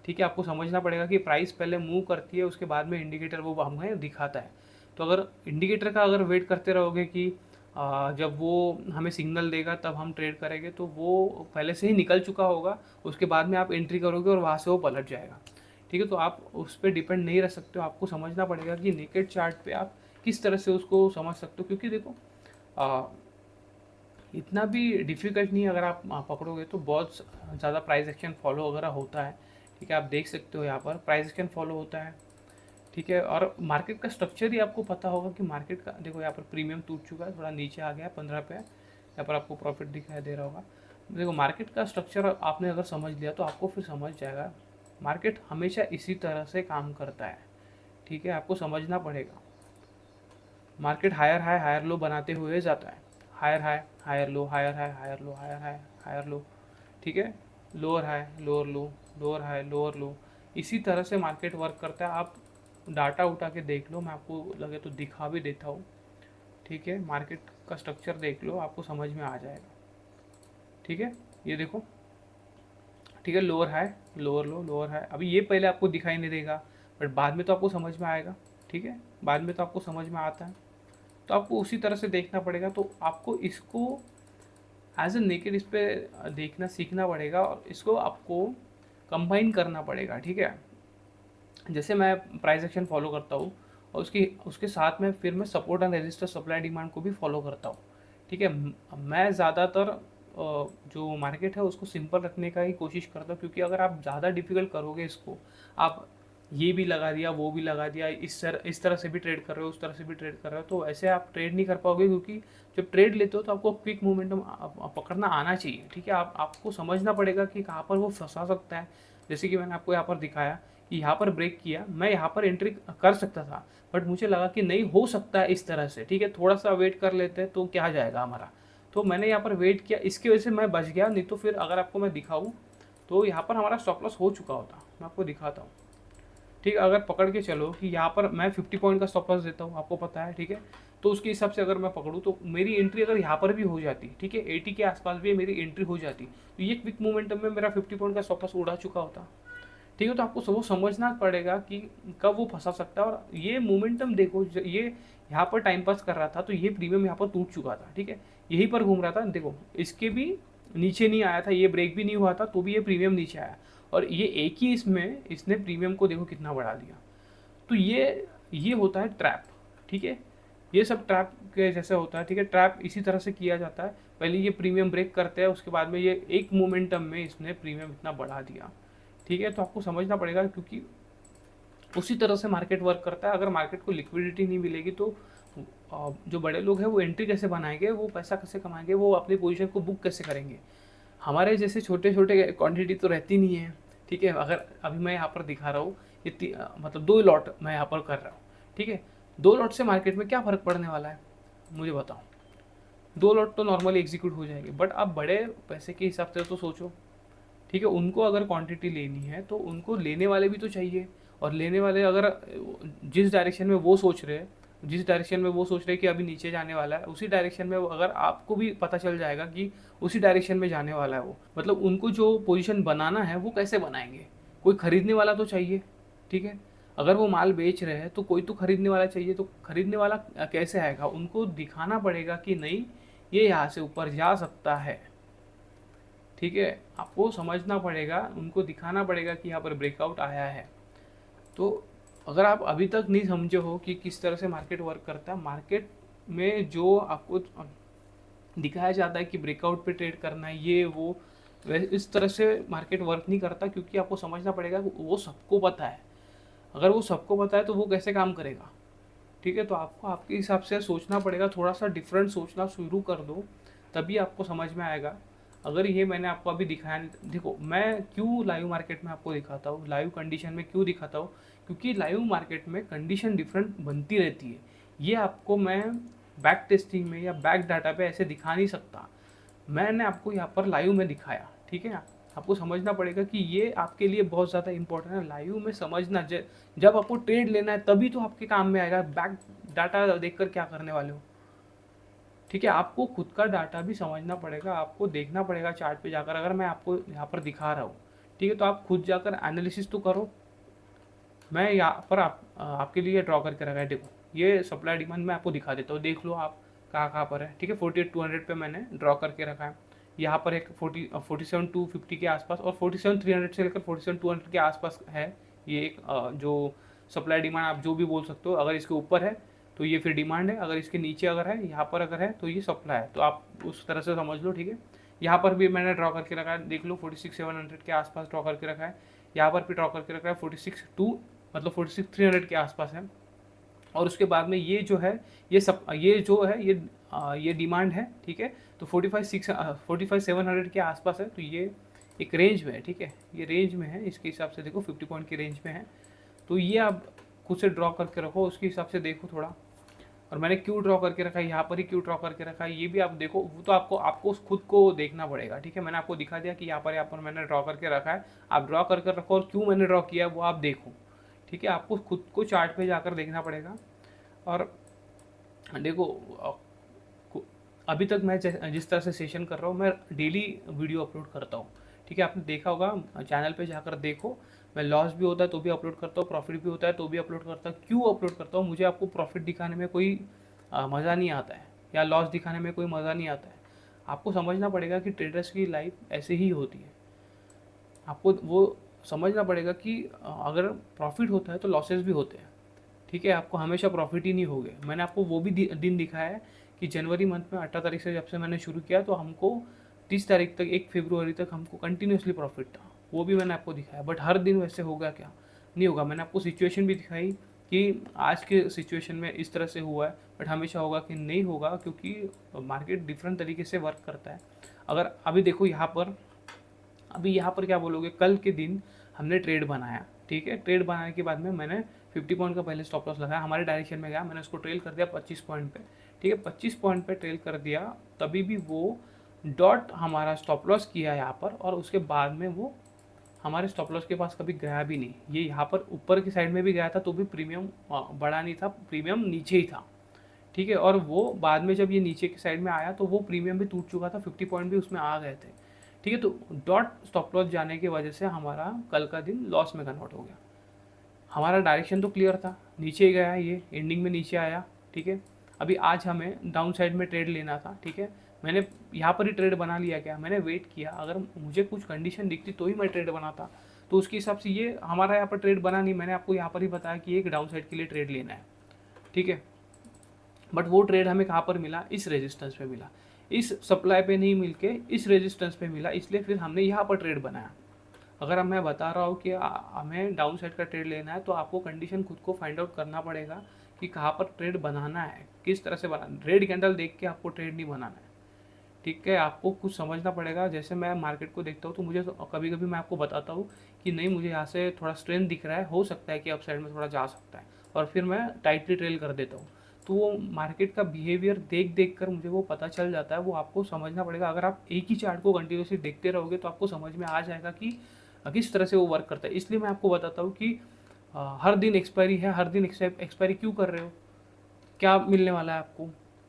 ठीक है, आपको समझना पड़ेगा कि प्राइस पहले मूव करती है, उसके बाद में इंडिकेटर वो हमें दिखाता है। तो अगर इंडिकेटर का अगर वेट करते रहोगे कि जब वो हमें सिग्नल देगा तब हम ट्रेड करेंगे, तो वो पहले से ही निकल चुका होगा, उसके बाद में आप एंट्री करोगे और वहाँ से वो पलट जाएगा। ठीक है, तो आप उस पर डिपेंड नहीं रह सकते हो, आपको समझना पड़ेगा कि नेकेड चार्ट पे आप किस तरह से उसको समझ सकते हो। क्योंकि देखो इतना भी डिफ़िकल्ट नहीं है, अगर आप पकड़ोगे तो बहुत ज़्यादा प्राइस एक्शन फॉलो वगैरह होता है। ठीक है, आप देख सकते हो यहाँ पर प्राइस एक्शन फॉलो होता है। ठीक है, और मार्केट का स्ट्रक्चर ही आपको पता होगा कि मार्केट का, देखो यहाँ पर प्रीमियम टूट चुका है, थोड़ा नीचे आ गया 15 पे, यहाँ पर आपको प्रॉफिट दिखाई दे रहा होगा। देखो मार्केट का स्ट्रक्चर आपने अगर समझ लिया तो आपको फिर समझ जाएगा मार्केट हमेशा इसी तरह से काम करता है। ठीक है, आपको समझना पड़ेगा। Market higher high higher low बनाते हुए जाता है, higher high higher low, higher high higher low, higher high higher low. ठीक है, lower high lower low, lower high lower low, इसी तरह से मार्केट वर्क करता है। आप डाटा उठा के देख लो, मैं आपको लगे तो दिखा भी देता हूँ। ठीक है, मार्केट का स्ट्रक्चर देख लो, आपको समझ में आ जाएगा। ठीक है, ये देखो। ठीक है, lower high lower low lower high, अभी ये पहले आपको दिखाई नहीं देगा, बट बाद में तो आपको समझ में आएगा। ठीक है, बाद में तो आपको समझ में आता है, तो आपको उसी तरह से देखना पड़ेगा। तो आपको इसको एज ए नेकेड इस पर देखना सीखना पड़ेगा, और इसको आपको कंबाइन करना पड़ेगा। ठीक है, जैसे मैं प्राइस एक्शन फॉलो करता हूँ, और उसकी उसके साथ में फिर मैं support and resistor supply demand को भी फॉलो करता हूँ। ठीक है, मैं ज़्यादातर जो मार्केट है उसको सिंपल रखने का ही कोशिश करता हूँ, क्योंकि अगर आप ज़्यादा डिफिकल्ट करोगे इसको, आप ये भी लगा दिया वो भी लगा दिया, इस तरह से भी ट्रेड कर रहे हो उस तरह से भी ट्रेड कर रहे हो, तो ऐसे आप ट्रेड नहीं कर पाओगे। क्योंकि जब ट्रेड लेते हो तो आपको क्विक मोमेंटम पकड़ना आना चाहिए। ठीक है, आपको समझना पड़ेगा कि कहाँ पर वो फंसा सकता है। जैसे कि मैंने आपको यहाँ पर दिखाया कि यहाँ पर ब्रेक किया, मैं यहाँ पर एंट्री कर सकता था, बट मुझे लगा कि नहीं हो सकता है इस तरह से। ठीक है, थोड़ा सा वेट कर लेते हैं तो क्या जाएगा हमारा, तो मैंने यहाँ पर वेट किया, इसकी वजह से मैं बच गया। नहीं तो फिर अगर आपको मैं दिखाऊँ तो यहाँ पर हमारा स्टॉप लॉस हो चुका होता। मैं आपको दिखाता हूँ। ठीक है, अगर पकड़ के चलो कि यहाँ पर मैं 50 पॉइंट का स्टॉप लॉस देता हूँ, आपको पता है। ठीक है, तो उसके हिसाब से अगर मैं पकड़ूँ तो मेरी एंट्री अगर यहाँ पर भी हो जाती, ठीक है 80 के आसपास भी मेरी एंट्री हो जाती, तो ये क्विक मोमेंटम में मेरा 50 पॉइंट का स्टॉप लॉस उड़ा चुका होता। ठीक है, तो आपको वो समझना पड़ेगा कि कब वो फंसा सकता है। और ये मोमेंटम देखो, ये यहाँ पर टाइम पास कर रहा था तो ये प्रीमियम यहाँ पर टूट चुका था। ठीक है, यहीं पर घूम रहा था, देखो इसके भी नीचे नहीं आया था, ये ब्रेक भी नहीं हुआ था, तो भी ये प्रीमियम नीचे आया, और ये एक ही इसमें इसने प्रीमियम को देखो कितना बढ़ा दिया। तो ये होता है ट्रैप। ठीक है, ये सब ट्रैप के जैसे होता है। ठीक है, ट्रैप इसी तरह से किया जाता है, पहले ये प्रीमियम ब्रेक करते हैं, उसके बाद में ये एक मोमेंटम में इसने प्रीमियम इतना बढ़ा दिया। ठीक है, तो आपको समझना पड़ेगा, क्योंकि उसी तरह से मार्केट वर्क करता है। अगर मार्केट को लिक्विडिटी नहीं मिलेगी तो जो बड़े लोग हैं वो एंट्री कैसे बनाएंगे, वो पैसा कैसे कमाएंगे, वो अपनी पोजीशन को बुक कैसे करेंगे। हमारे जैसे छोटे छोटे क्वांटिटी तो रहती नहीं है। ठीक है, अगर अभी मैं यहाँ पर दिखा रहा हूँ, मतलब 2 लॉट मैं यहाँ पर कर रहा हूँ। ठीक है, 2 लॉट से मार्केट में क्या फ़र्क पड़ने वाला है, मुझे बताओ। 2 लॉट तो नॉर्मली एग्जीक्यूट हो जाएंगे, बट आप बड़े पैसे के हिसाब से तो सोचो। ठीक है, उनको अगर क्वांटिटी लेनी है तो उनको लेने वाले भी तो चाहिए, और लेने वाले अगर जिस डायरेक्शन में वो सोच रहे हैं, कि अभी नीचे जाने वाला है, उसी डायरेक्शन में अगर आपको भी पता चल जाएगा कि उसी डायरेक्शन में जाने वाला है वो, मतलब उनको जो पोजीशन बनाना है वो कैसे बनाएंगे, कोई खरीदने वाला तो चाहिए। ठीक है, अगर वो माल बेच रहे हैं तो कोई तो खरीदने वाला चाहिए, तो खरीदने वाला कैसे आएगा, उनको दिखाना पड़ेगा कि नहीं ये यहाँ से ऊपर जा सकता है। ठीक है, आपको समझना पड़ेगा, उनको दिखाना पड़ेगा कि यहाँ पर ब्रेकआउट आया है। तो अगर आप अभी तक नहीं समझे हो कि किस तरह से मार्केट वर्क करता है, मार्केट में जो आपको दिखाया जाता है कि ब्रेकआउट पे ट्रेड करना है ये वो, इस तरह से मार्केट वर्क नहीं करता। क्योंकि आपको समझना पड़ेगा वो सबको पता है, अगर वो सबको पता है तो वो कैसे काम करेगा। ठीक है, तो आपको आपके हिसाब से सोचना पड़ेगा, थोड़ा सा डिफरेंट सोचना शुरू कर दो, तभी आपको समझ में आएगा। अगर ये मैंने आपको अभी दिखाया, देखो मैं क्यों लाइव मार्केट में आपको दिखाता हूँ, लाइव कंडीशन में क्यों दिखाता हूँ, क्योंकि लाइव मार्केट में कंडीशन डिफरेंट बनती रहती है। ये आपको मैं बैक टेस्टिंग में या बैक डाटा पे ऐसे दिखा नहीं सकता। मैंने आपको यहाँ पर लाइव में दिखाया, ठीक है। आपको समझना पड़ेगा कि ये आपके लिए बहुत ज़्यादा इंपॉर्टेंट है, लाइव में समझना। जब आपको ट्रेड लेना है तभी तो आपके काम में आएगा, बैक डाटा देखकर क्या करने वाले हो, ठीक है। आपको खुद का डाटा भी समझना पड़ेगा, आपको देखना पड़ेगा चार्ट पे जाकर। अगर मैं आपको यहाँ पर दिखा रहा हूँ, ठीक है, तो आप खुद जाकर एनालिसिस तो करो। मैं यहाँ पर आपके लिए ड्रॉ करके रखा है, देखो ये सप्लाई डिमांड मैं आपको दिखा देता हूँ, देख लो आप कहाँ कहाँ पर है, ठीक है। 48,200 पे मैंने ड्रॉ करके रखा है। यहाँ पर एक 47,250 के आसपास और 47,300 से लेकर 47,200 के आसपास है। ये एक जो सप्लाई डिमांड आप जो भी बोल सकते हो। अगर इसके ऊपर है तो ये फिर डिमांड है, अगर इसके नीचे अगर है, यहाँ पर अगर है तो ये सप्लाई है। तो आप उस तरह से समझ लो, ठीक है। यहाँ पर भी मैंने ड्रॉ करके रखा है, देख लो 46,700 के आसपास ड्रॉ करके रखा है। यहाँ पर भी ड्रॉ करके रखा है 46,2 मतलब 46,300 के आसपास है। और उसके बाद में ये जो है, ये जो है ये डिमांड है, ठीक है। तो 45,700 के आसपास है, तो ये एक रेंज में है, ठीक है। ये रेंज में है, इसके हिसाब से देखो 50 पॉइंट की रेंज में है। तो ये आप खुद से ड्रॉ करके रखो, उसके हिसाब से देखो थोड़ा। और मैंने क्यों ड्रॉ करके रखा है, यहाँ पर ही क्यों ड्रॉ करके रखा है, ये भी आप देखो। वो तो आपको खुद को देखना पड़ेगा, ठीक है। मैंने आपको दिखा दिया कि यहाँ पर मैंने ड्रॉ करके रखा है, आप ड्रॉ करके रखो। और क्यों मैंने ड्रॉ किया वो आप देखो, ठीक है। आपको खुद को चार्ट पे जाकर देखना पड़ेगा। और देखो अभी तक मैं जिस तरह से सेशन कर रहा हूँ, मैं डेली वीडियो अपलोड करता हूँ, ठीक है। आपने देखा होगा, चैनल पे जाकर देखो। मैं लॉस भी होता है तो भी अपलोड करता हूँ, प्रॉफिट भी होता है तो भी अपलोड करता हूँ। क्यों अपलोड करता हूँ? मुझे आपको प्रॉफिट दिखाने में कोई मज़ा नहीं आता है, या लॉस दिखाने में कोई मज़ा नहीं आता है। आपको समझना पड़ेगा कि ट्रेडर्स की लाइफ ऐसे ही होती है। आपको वो समझना पड़ेगा कि अगर प्रॉफिट होता है तो लॉसेस भी होते हैं, ठीक है। आपको हमेशा प्रॉफिट ही नहीं होगे। मैंने आपको वो भी दिन दिखाया है कि जनवरी मंथ में 18 तारीख से जब से मैंने शुरू किया तो हमको 30 तारीख तक, 1 फरवरी तक हमको कंटिन्यूसली प्रॉफिट था। वो भी मैंने आपको दिखाया। बट हर दिन वैसे होगा क्या? नहीं होगा। मैंने आपको सिचुएशन भी दिखाई कि आज के सिचुएशन में इस तरह से हुआ है, बट हमेशा होगा कि नहीं होगा, क्योंकि मार्केट डिफरेंट तरीके से वर्क करता है। अगर अभी देखो अभी यहाँ पर क्या बोलोगे, कल के दिन हमने ट्रेड बनाया, ठीक है। ट्रेड बनाने के बाद में मैंने 50 पॉइंट का पहले स्टॉप लॉस लगाया, हमारे डायरेक्शन में गया, मैंने उसको ट्रेल कर दिया 25 पॉइंट पे, ठीक है। 25 पॉइंट पे ट्रेल कर दिया, तभी भी वो डॉट हमारा स्टॉप लॉस किया यहाँ पर, और उसके बाद में वो हमारे स्टॉप लॉस के पास कभी गया भी नहीं। ये यहाँ पर ऊपर की साइड में भी गया था तो भी प्रीमियम बड़ा नहीं था, प्रीमियम नीचे ही था, ठीक है। और वो बाद में जब ये नीचे की साइड में आया तो वो प्रीमियम भी टूट चुका था, 50 पॉइंट भी उसमें आ गए थे, ठीक है। तो डॉट स्टॉप लॉस जाने की वजह से हमारा कल का दिन लॉस में कन्वर्ट हो गया। हमारा डायरेक्शन तो क्लियर था, नीचे गया, ये एंडिंग में नीचे आया, ठीक है। अभी आज हमें डाउन साइड में ट्रेड लेना था, ठीक है। मैंने यहाँ पर ही ट्रेड बना लिया, क्या मैंने वेट किया, अगर मुझे कुछ कंडीशन दिखती तो ही मैं ट्रेड बनाता। तो उसके हिसाब से ये हमारा यहाँ पर ट्रेड बना नहीं। मैंने आपको यहाँ पर ही बताया कि एक डाउन साइड के लिए ट्रेड लेना है, ठीक है। बट वो ट्रेड हमें कहाँ पर मिला? इस रेजिस्टेंस पे मिला, इस सप्लाई पे नहीं मिल के इस रेजिस्टेंस पे मिला, इसलिए फिर हमने यहाँ पर ट्रेड बनाया। अगर मैं बता रहा हूँ कि हमें डाउन साइड का ट्रेड लेना है, तो आपको कंडीशन खुद को फाइंड आउट करना पड़ेगा कि कहाँ पर ट्रेड बनाना है, किस तरह से बनाना। रेड कैंडल देख के आपको ट्रेड नहीं बनाना है, ठीक है। आपको कुछ समझना पड़ेगा। जैसे मैं मार्केट को देखता हूँ तो मुझे कभी कभी मैं आपको बताता हूँ कि नहीं, मुझे यहाँ से थोड़ा स्ट्रेंथ दिख रहा है, हो सकता है कि अप साइड में थोड़ा जा सकता है, और फिर मैं टाइटली ट्रेल कर देता हूँ। तो वो मार्केट का बिहेवियर देख देख कर मुझे वो पता चल जाता है। वो आपको समझना पड़ेगा। अगर आप एक ही चार्ट को कंटिन्यूसली देखते रहोगे तो आपको समझ में आ जाएगा कि किस तरह से वो वर्क करता है। इसलिए मैं आपको बताता हूँ कि हर दिन एक्सपायरी है, हर दिन एक्सपायरी क्यों कर रहे हो, क्या मिलने वाला है आपको।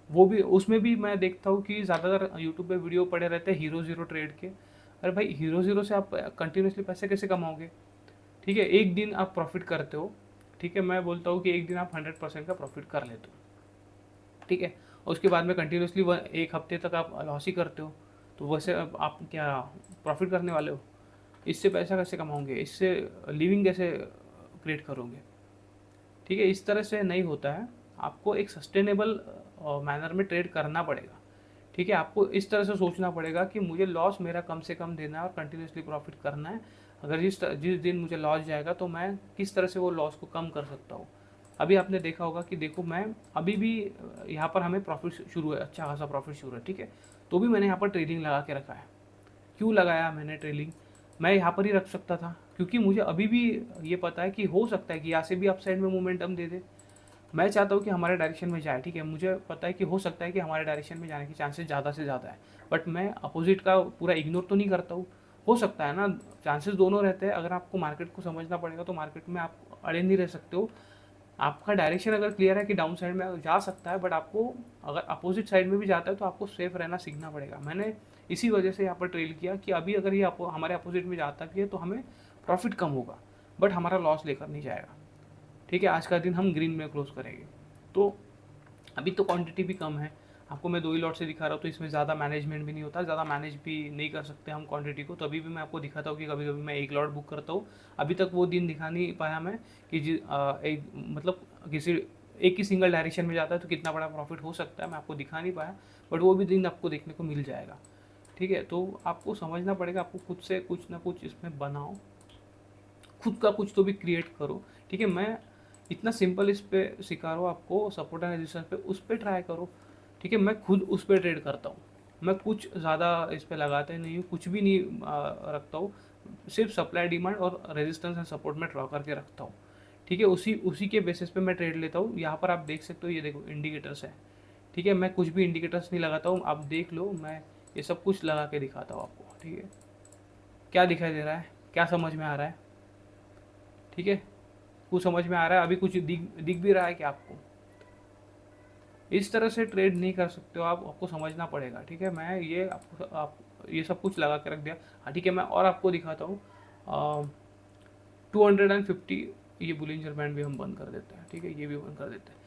वो भी, उसमें भी मैं देखता हूँ कि ज़्यादातर यूट्यूब पे वीडियो पड़े रहते हैं हीरो ज़ीरो ट्रेड के। अरे भाई, हीरो ज़ीरो से आप कंटिन्यूसली पैसे कैसे कमाओगे, ठीक है। एक दिन आप प्रॉफिट करते हो, ठीक है। मैं बोलता हूँ कि एक दिन आप 100% का प्रॉफिट कर लेते हो, ठीक है। और उसके बाद में कंटिन्यूसली एक हफ्ते तक आप लॉस ही करते हो, तो वैसे आप क्या प्रॉफिट करने वाले हो? इससे पैसा कैसे कमाओगे, इससे लिविंग कैसे क्रिएट करोगे, ठीक है। इस तरह से नहीं होता है। आपको एक सस्टेनेबल मैनर में ट्रेड करना पड़ेगा, ठीक है। आपको इस तरह से सोचना पड़ेगा कि मुझे लॉस मेरा कम से कम देना है और कंटिन्यूसली प्रॉफिट करना है। अगर जिस दिन मुझे लॉस जाएगा तो मैं किस तरह से वो लॉस को कम कर सकता हूँ। अभी आपने देखा होगा कि देखो, मैं अभी भी यहाँ पर हमें प्रॉफिट शुरू है, अच्छा खासा प्रॉफिट शुरू है, ठीक है। तो भी मैंने यहाँ पर ट्रेडिंग लगा के रखा है। क्यों लगाया मैंने ट्रेलिंग? मैं यहाँ पर ही रख सकता था, क्योंकि मुझे अभी भी ये पता है कि हो सकता है कि यहाँ से भी अपसाइड में मोमेंटम दे दे। मैं चाहता हूँ कि हमारे डायरेक्शन में जाए, ठीक है, मुझे पता है कि हो सकता है कि हमारे डायरेक्शन में जाने के चांसेस ज़्यादा से ज़्यादा है, बट मैं अपोजिट का पूरा इग्नोर तो नहीं करता हूँ। हो सकता है ना, चांसेस दोनों रहते हैं। अगर आपको मार्केट को समझना पड़ेगा तो मार्केट में आप अड़े नहीं रह सकते हो। आपका डायरेक्शन अगर क्लियर है कि डाउन साइड में जा सकता है, बट आपको अगर अपोजिट साइड में भी जाता है तो आपको सेफ रहना सीखना पड़ेगा। मैंने इसी वजह से यहाँ पर ट्रेल किया कि अभी अगर ये हमारे अपोजिट में जाता भी है तो हमें प्रॉफिट कम होगा, बट हमारा लॉस लेकर नहीं जाएगा, ठीक है। आज का दिन हम ग्रीन में क्लोज करेंगे। तो अभी तो क्वांटिटी भी कम है, आपको मैं 2 ही लॉट से दिखा रहा हूँ, तो इसमें ज़्यादा मैनेजमेंट भी नहीं होता, ज़्यादा मैनेज भी नहीं कर सकते हम क्वांटिटी को। तो अभी भी मैं आपको दिखाता हूँ कि कभी कभी मैं 1 लॉट बुक करता हूँ। अभी तक वो दिन दिखा नहीं पाया मैं कि एक मतलब किसी एक ही सिंगल डायरेक्शन में जाता है तो कितना बड़ा प्रॉफिट हो सकता है, मैं आपको दिखा नहीं पाया, बट वो भी दिन आपको देखने को मिल जाएगा, ठीक है। तो आपको समझना पड़ेगा, आपको खुद से कुछ ना कुछ इसमें बनाओ, खुद का कुछ तो भी क्रिएट करो, ठीक है। मैं इतना सिंपल इस पे सिखा रहा हूँ आपको, सपोर्ट एंड रेजिस्टेंस पे, उस पर ट्राई करो, ठीक है। मैं खुद उस पर ट्रेड करता हूँ, मैं कुछ ज़्यादा इस पर लगाते नहीं हूँ, कुछ भी नहीं रखता हूँ, सिर्फ सप्लाई डिमांड और रेजिस्टेंस एंड सपोर्ट में ड्रॉ करके रखता हूँ, ठीक है। उसी उसी के बेसिस पे मैं ट्रेड लेता हूँ। यहाँ पर आप देख सकते हो, ये देखो इंडिकेटर्स है, ठीक है। मैं कुछ भी इंडिकेटर्स नहीं लगाता हूँ, आप देख लो, मैं ये सब कुछ लगा के दिखाता हूँ आपको, ठीक है। क्या दिखाई दे रहा है, क्या समझ में आ रहा है, ठीक है, कुछ समझ में आ रहा है, अभी कुछ दिख भी रहा है कि आपको इस तरह से ट्रेड नहीं कर सकते हो आप, आपको समझना पड़ेगा, ठीक है। मैं ये आपको आप ये सब कुछ लगा के रख दिया। हाँ ठीक है, मैं और आपको दिखाता हूँ। 250 ये बुलिंजर बैंड भी हम बंद कर देते हैं, ठीक है, ये भी बंद कर देते हैं।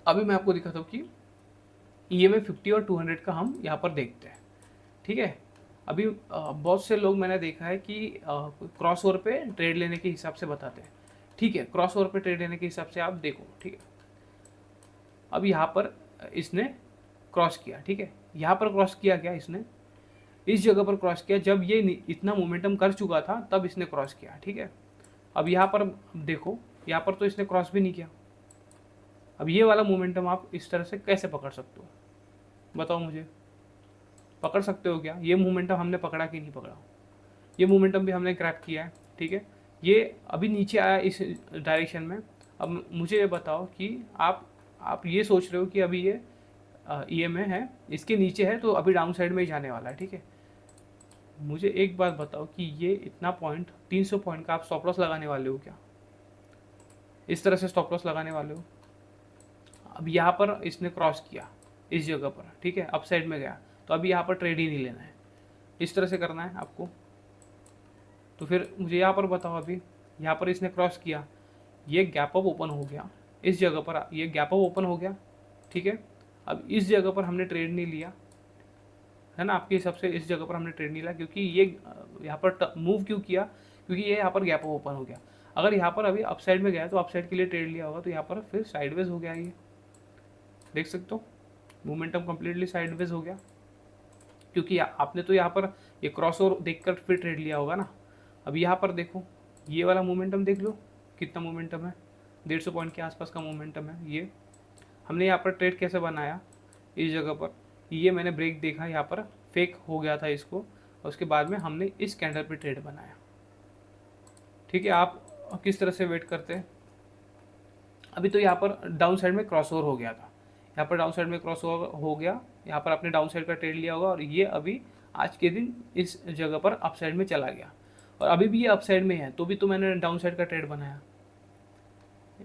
अभी मैं आपको दिखाता हूँ कि EMA 50 और 200 का हम यहाँ पर देखते हैं, ठीक है। अभी बहुत से लोग मैंने देखा है कि क्रॉस ओवर पे ट्रेड लेने के हिसाब से बताते हैं, ठीक है। क्रॉस ओवर पे ट्रेड लेने के हिसाब से आप देखो, ठीक है। अब यहाँ पर इसने क्रॉस किया, ठीक है, यहाँ पर क्रॉस किया क्या इसने, इस जगह पर क्रॉस किया जब ये इतना मोमेंटम कर चुका था तब इसने क्रॉस किया, ठीक है। अब यहाँ पर देखो, यहाँ पर तो इसने क्रॉस भी नहीं किया। अब ये वाला मोमेंटम आप इस तरह से कैसे पकड़ सकते हो, बताओ मुझे, पकड़ सकते हो क्या? ये मोमेंटम हमने पकड़ा कि नहीं पकड़ा? ये मोमेंटम भी हमने क्रैप किया है, ठीक है। ये अभी नीचे आया इस डायरेक्शन में। अब मुझे ये बताओ कि आप ये सोच रहे हो कि अभी ये EMA है, इसके नीचे है तो अभी डाउन साइड में ही जाने वाला है, ठीक है। मुझे एक बात बताओ कि ये इतना पॉइंट 300 पॉइंट का आप स्टॉप लॉस लगाने वाले हो क्या? इस तरह से स्टॉप लॉस लगाने वाले हो? अब यहाँ पर इसने क्रॉस किया इस जगह पर, ठीक है, अप साइड में गया, तो अभी यहाँ पर ट्रेड ही नहीं लेना है, इस तरह से करना है आपको। तो फिर मुझे यहाँ पर बताओ, अभी यहाँ पर इसने क्रॉस किया, ये गैप अप ओपन हो गया, इस जगह पर ये गैप अप ओपन हो गया, ठीक है। अब इस जगह पर हमने ट्रेड नहीं लिया है ना, आपके हिसाब से इस जगह पर हमने ट्रेड नहीं लिया, क्योंकि ये यहाँ पर मूव क्यों किया, क्योंकि ये यहाँ पर गैप अप ओपन हो गया। अगर यहाँ पर अभी अप साइड में गया तो अप साइड के लिए ट्रेड लिया होगा, तो यहाँ पर फिर साइडवेज हो गया, ये देख सकते हो, मोमेंटम कम्प्लीटली साइडवेज हो गया, क्योंकि आपने तो यहाँ पर ये क्रॉस ओवर देख कर फिर ट्रेड लिया होगा ना। अब यहाँ पर देखो, ये वाला मोमेंटम देख लो, कितना मोमेंटम है, 150 पॉइंट के आसपास का मोमेंटम है। ये हमने यहाँ पर ट्रेड कैसे बनाया, इस जगह पर ये मैंने ब्रेक देखा, यहाँ पर फेक हो गया था इसको, और उसके बाद में हमने इस कैंडल पे ट्रेड बनाया, ठीक है। आप किस तरह से वेट करते हैं? अभी तो यहाँ पर डाउन साइड में क्रॉस ओवर हो गया था, यहाँ पर डाउन साइड में क्रॉस ओवर हो गया, यहाँ पर आपने डाउन साइड का ट्रेड लिया होगा, और ये अभी आज के दिन इस जगह पर अप साइड में चला गया, और अभी भी ये अप साइड में है, तो भी तो मैंने डाउन साइड का ट्रेड बनाया।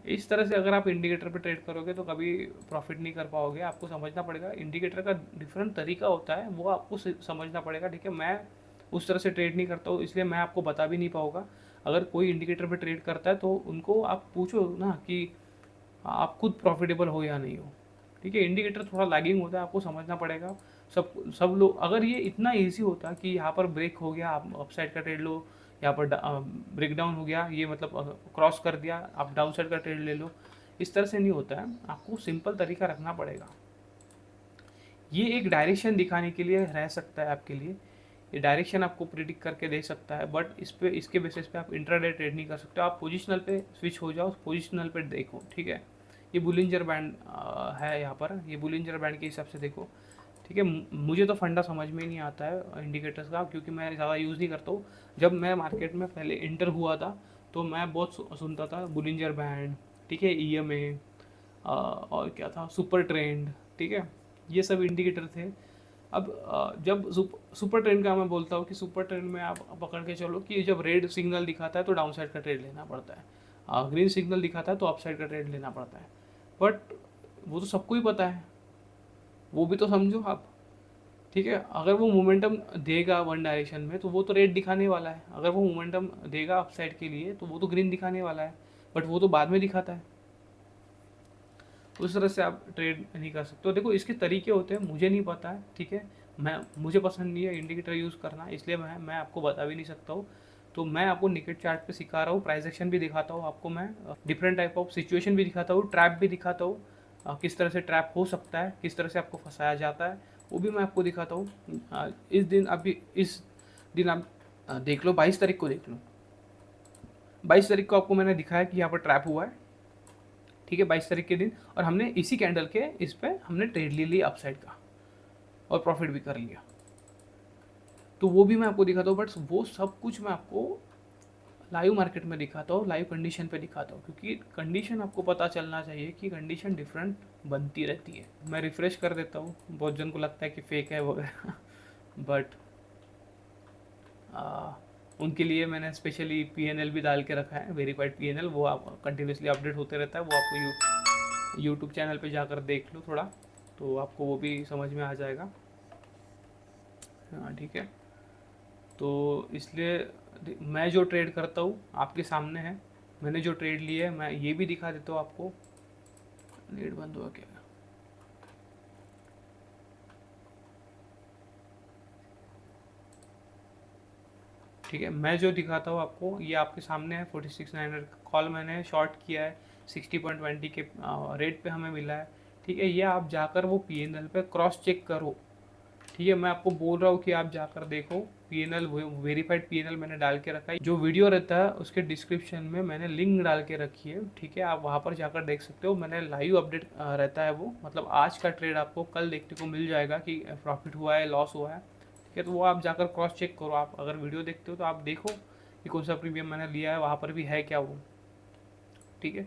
इस तरह से अगर आप इंडिकेटर पे ट्रेड करोगे तो कभी प्रॉफिट नहीं कर पाओगे। आपको समझना पड़ेगा, इंडिकेटर का डिफरेंट तरीका होता है, वो आपको समझना पड़ेगा, ठीक है। मैं उस तरह से ट्रेड नहीं करता हूँ, इसलिए मैं आपको बता भी नहीं पाऊँगा। अगर कोई इंडिकेटर पे ट्रेड करता है तो उनको आप पूछो ना कि आप खुद प्रॉफिटेबल हो या नहीं हो, ठीक है। इंडिकेटर थोड़ा लैगिंग होता है, आपको समझना पड़ेगा। सब लोग, अगर ये इतना ईजी होता कि यहाँ पर ब्रेक हो गया, आप अप साइड का ट्रेड लो, यहाँ पर ब्रेक डाउन हो गया, ये मतलब क्रॉस कर दिया, आप डाउन साइड का ट्रेड ले लो, इस तरह से नहीं होता है। आपको सिंपल तरीका रखना पड़ेगा। ये एक डायरेक्शन दिखाने के लिए रह सकता है आपके लिए, ये डायरेक्शन आपको प्रिडिक्ट करके दे सकता है, बट इसके बेसिस पे आप इंट्राडे ट्रेड नहीं कर सकते। आप पोजिशनल पे स्विच हो जाओ, पोजिशनल पे देखो, ठीक है। ये बुलिंजर बैंड है, यहाँ पर ये बुलिंजर बैंड के हिसाब से देखो, ठीक है। मुझे तो फंडा समझ में ही नहीं आता है इंडिकेटर्स का, क्योंकि मैं ज़्यादा यूज़ नहीं करता हूँ। जब मैं मार्केट में पहले इंटर हुआ था तो मैं बहुत सुनता था बुलिंजर बैंड, ठीक है, EMA, और क्या था, सुपर ट्रेंड, ठीक है, ये सब इंडिकेटर थे। अब जब सुपर ट्रेंड का मैं बोलता हूँ कि सुपर ट्रेंड में आप पकड़ के चलो कि जब रेड सिग्नल दिखाता है तो डाउन साइड का ट्रेड लेना पड़ता है, ग्रीन सिग्नल दिखाता है तो अप साइड का ट्रेड लेना पड़ता है। बट वो तो सबको ही पता है, वो भी तो समझो आप, ठीक है। अगर वो मोमेंटम देगा वन डायरेक्शन में तो वो तो रेड दिखाने वाला है, अगर वो मोमेंटम देगा अप साइड के लिए तो वो तो ग्रीन दिखाने वाला है, बट वो तो बाद में दिखाता है। उस तरह से आप ट्रेड नहीं कर सकते हो। देखो इसके तरीके होते हैं, मुझे नहीं पता है, ठीक है, मुझे पसंद नहीं है इंडिकेटर यूज़ करना, इसलिए मैं आपको बता भी नहीं सकता हूँ। तो मैं आपको निकेट चार्ट पे सिखा रहा हूँ, प्राइस एक्शन भी दिखाता हूँ आपको, मैं डिफरेंट टाइप ऑफ सिचुएशन भी दिखाता हूँ, ट्रैप भी दिखाता हूँ, किस तरह से ट्रैप हो सकता है, किस तरह से आपको फंसाया जाता है, वो भी मैं आपको दिखाता हूँ। इस दिन आप देख लो, 22 तारीख को देख लो। 22 तारीख को आपको मैंने दिखाया कि यहाँ पर ट्रैप हुआ है, ठीक है, 22 तारीख के दिन, और हमने इसी कैंडल के इस पे हमने ट्रेड ले लिया अपसाइड का और प्रॉफिट भी कर लिया। तो वो भी मैं आपको दिखाता हूँ, बट वो सब कुछ मैं आपको लाइव मार्केट में दिखाता हूँ, लाइव कंडीशन पे दिखाता हूँ, क्योंकि कंडीशन आपको पता चलना चाहिए कि कंडीशन डिफरेंट बनती रहती है। मैं रिफ्रेश कर देता हूँ, बहुत जन को लगता है कि फेक है वगैरह बट उनके लिए मैंने स्पेशली PNL भी डाल के रखा है, वेरीफाइड PNL, वो आप कंटिन्यूसली अपडेट होते रहता है, वो आपको यूट्यूब चैनल पे जाकर देख लो थोड़ा, तो आपको वो भी समझ में आ जाएगा। हाँ ठीक है, तो इसलिए मैं जो ट्रेड करता हूँ आपके सामने है, मैंने जो ट्रेड लिया है मैं ये भी दिखा देता हूँ आपको। नेट बंद हुआ क्या? ठीक है, मैं जो दिखाता हूँ आपको ये आपके सामने है। 46,900 कॉल मैंने शॉर्ट किया है, 60.20 के रेट पे हमें मिला है, ठीक है। ये आप जाकर वो PNL पे क्रॉस चेक करो, ठीक है। मैं आपको बोल रहा हूँ कि आप जाकर देखो, PNL वेरीफाइड PNL मैंने डाल के रखा है, जो वीडियो रहता है उसके डिस्क्रिप्शन में मैंने लिंक डाल के रखी है, ठीक है, आप वहाँ पर जाकर देख सकते हो। मैंने लाइव अपडेट रहता है वो, मतलब आज का ट्रेड आपको कल देखने को मिल जाएगा कि प्रॉफिट हुआ है, लॉस हुआ है, ठीक है। तो वो आप जाकर क्रॉस चेक करो, आप अगर वीडियो देखते हो तो आप देखो कि कौन सा प्रीमियम मैंने लिया है, वहाँ पर भी है क्या वो, ठीक है।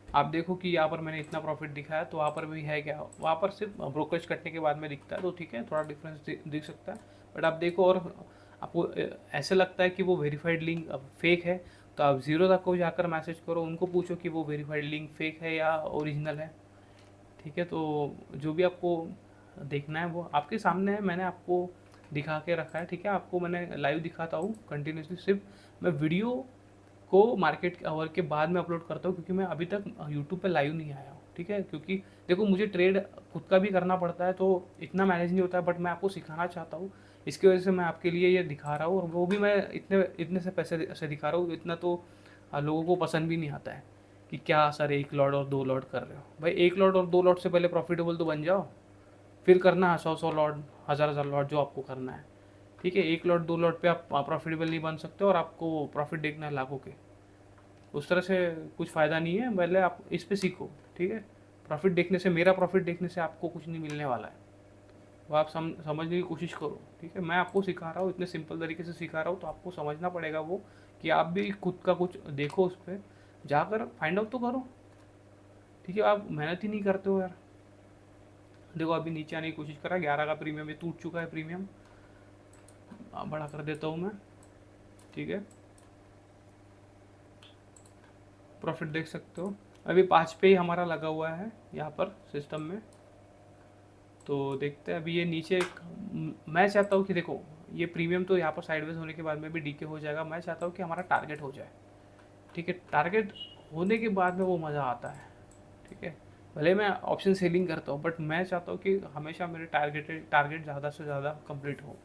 आप देखो कि यहाँ पर मैंने इतना प्रॉफिट दिखाया तो वहाँ पर भी है क्या, वहाँ पर सिर्फ ब्रोकरेज कटने के बाद में दिखता है, तो ठीक है, थोड़ा डिफरेंस दिख सकता है। बट आप देखो, और आपको ऐसे लगता है कि वो वेरीफाइड लिंक फेक है, तो आप ज़ीरो तक को जाकर मैसेज करो, उनको पूछो कि वो वेरीफाइड लिंक फेक है या ओरिजिनल है, ठीक है। तो जो भी आपको देखना है वो आपके सामने है, मैंने आपको दिखा के रखा है, ठीक है। आपको मैंने लाइव दिखाता हूँ कंटिन्यूसली, सिर्फ मैं वीडियो को मार्केट आवर के बाद में अपलोड करता हूँ, क्योंकि मैं अभी तक यूट्यूब पे लाइव नहीं आया हूँ, ठीक है। क्योंकि देखो मुझे ट्रेड खुद का भी करना पड़ता है, तो इतना मैनेज नहीं होता है, बट मैं आपको सिखाना चाहता हूँ, इसकी वजह से मैं आपके लिए ये दिखा रहा हूँ, और वो भी मैं इतने इतने से पैसे से दिखा रहा हूँ। इतना तो लोगों को पसंद भी नहीं आता है कि क्या सर 1 लॉट और 2 लॉट कर रहे हो। भाई 1 लॉट और 2 लॉट से पहले प्रॉफिटेबल तो बन जाओ, फिर करना है 100-100 लॉट, 1000-1000 लॉट जो आपको करना है, ठीक है। 1 लॉट 2 लॉट पे आप प्रॉफिटेबल नहीं बन सकते, और आपको प्रॉफिट देखना है लाखों के, उस तरह से कुछ फ़ायदा नहीं है। पहले आप इस पे सीखो, ठीक है। प्रॉफिट देखने से, मेरा प्रॉफिट देखने से आपको कुछ नहीं मिलने वाला है, वो आप समझने की कोशिश करो, ठीक है। मैं आपको सिखा रहा हूँ, इतने सिंपल तरीके से सिखा रहा हूँ, तो आपको समझना पड़ेगा वो, कि आप भी खुद का कुछ देखो, उस पर जाकर फाइंड आउट तो करो, ठीक है। आप मेहनत ही नहीं करते हो यार। देखो अभी नीचे आने की कोशिश करा, 11 का प्रीमियम ये टूट चुका है प्रीमियम, बड़ा कर देता हूँ मैं, ठीक है। प्रॉफिट देख सकते हो, अभी 5 पे ही हमारा लगा हुआ है यहाँ पर सिस्टम में। तो देखते हैं अभी ये नीचे मैं चाहता हूँ कि देखो ये प्रीमियम तो यहाँ पर साइडवेज होने के बाद में भी डीके हो जाएगा, मैं चाहता हूँ कि हमारा टारगेट हो जाए, ठीक है। टारगेट होने के बाद में वो मज़ा आता है, ठीक है। भले मैं ऑप्शन सेलिंग करता हूँ, बट मैं चाहता हूँ कि हमेशा मेरे टारगेट ज़्यादा से ज़्यादा कंप्लीट हो,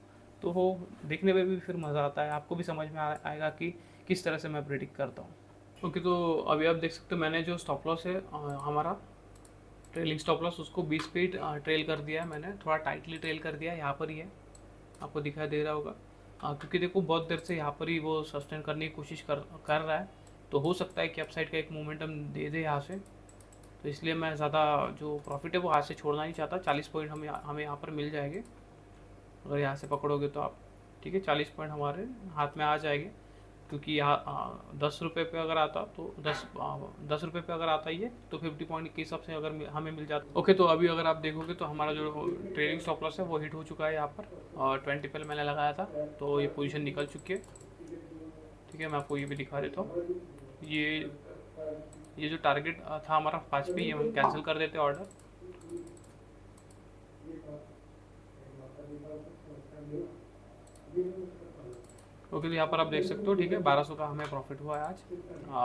तो वो देखने में भी फिर मज़ा आता है, आपको भी समझ में आएगा कि किस तरह से मैं प्रेडिक्ट करता हूँ। ओके, तो अभी आप देख सकते हो मैंने जो स्टॉप लॉस है हमारा ट्रेलिंग स्टॉप लॉस, उसको 20 पे ट्रेल कर दिया है मैंने, थोड़ा टाइटली ट्रेल कर दिया है, यहाँ पर ही है, आपको दिखाई दे रहा होगा। क्योंकि देखो बहुत देर से यहाँ पर ही वो सस्टेन करने की कोशिश कर रहा है, तो हो सकता है कि अपसाइड का एक मोमेंटम दे दे यहाँ से, तो इसलिए मैं ज़्यादा जो प्रॉफिट है वो हाथ से छोड़ना नहीं चाहता। 40 पॉइंट हमें यहाँ पर मिल जाएंगे अगर यहाँ से पकड़ोगे तो आप, ठीक है। 40 पॉइंट हमारे हाथ में आ जाएंगे, क्योंकि यहाँ 10 रुपये पे अगर आता तो 10 रुपये पे अगर आता ये तो 50 पॉइंट के हिसाब से अगर हमें मिल जाता। ओके, तो अभी अगर आप देखोगे तो हमारा जो ट्रेडिंग स्टॉप लॉस है वो हिट हो चुका है यहाँ पर, और 20 पहले मैंने लगाया था तो ये पोजीशन निकल चुकी है। ठीक है, मैं आपको ये भी दिखा देता हूँ। ये जो टारगेट था हमारा 5 पे, ये हम कैंसिल कर देते ऑर्डर। ओके, तो यहाँ पर आप देख सकते हो। ठीक है, 1200 का हमें प्रॉफिट हुआ है आज।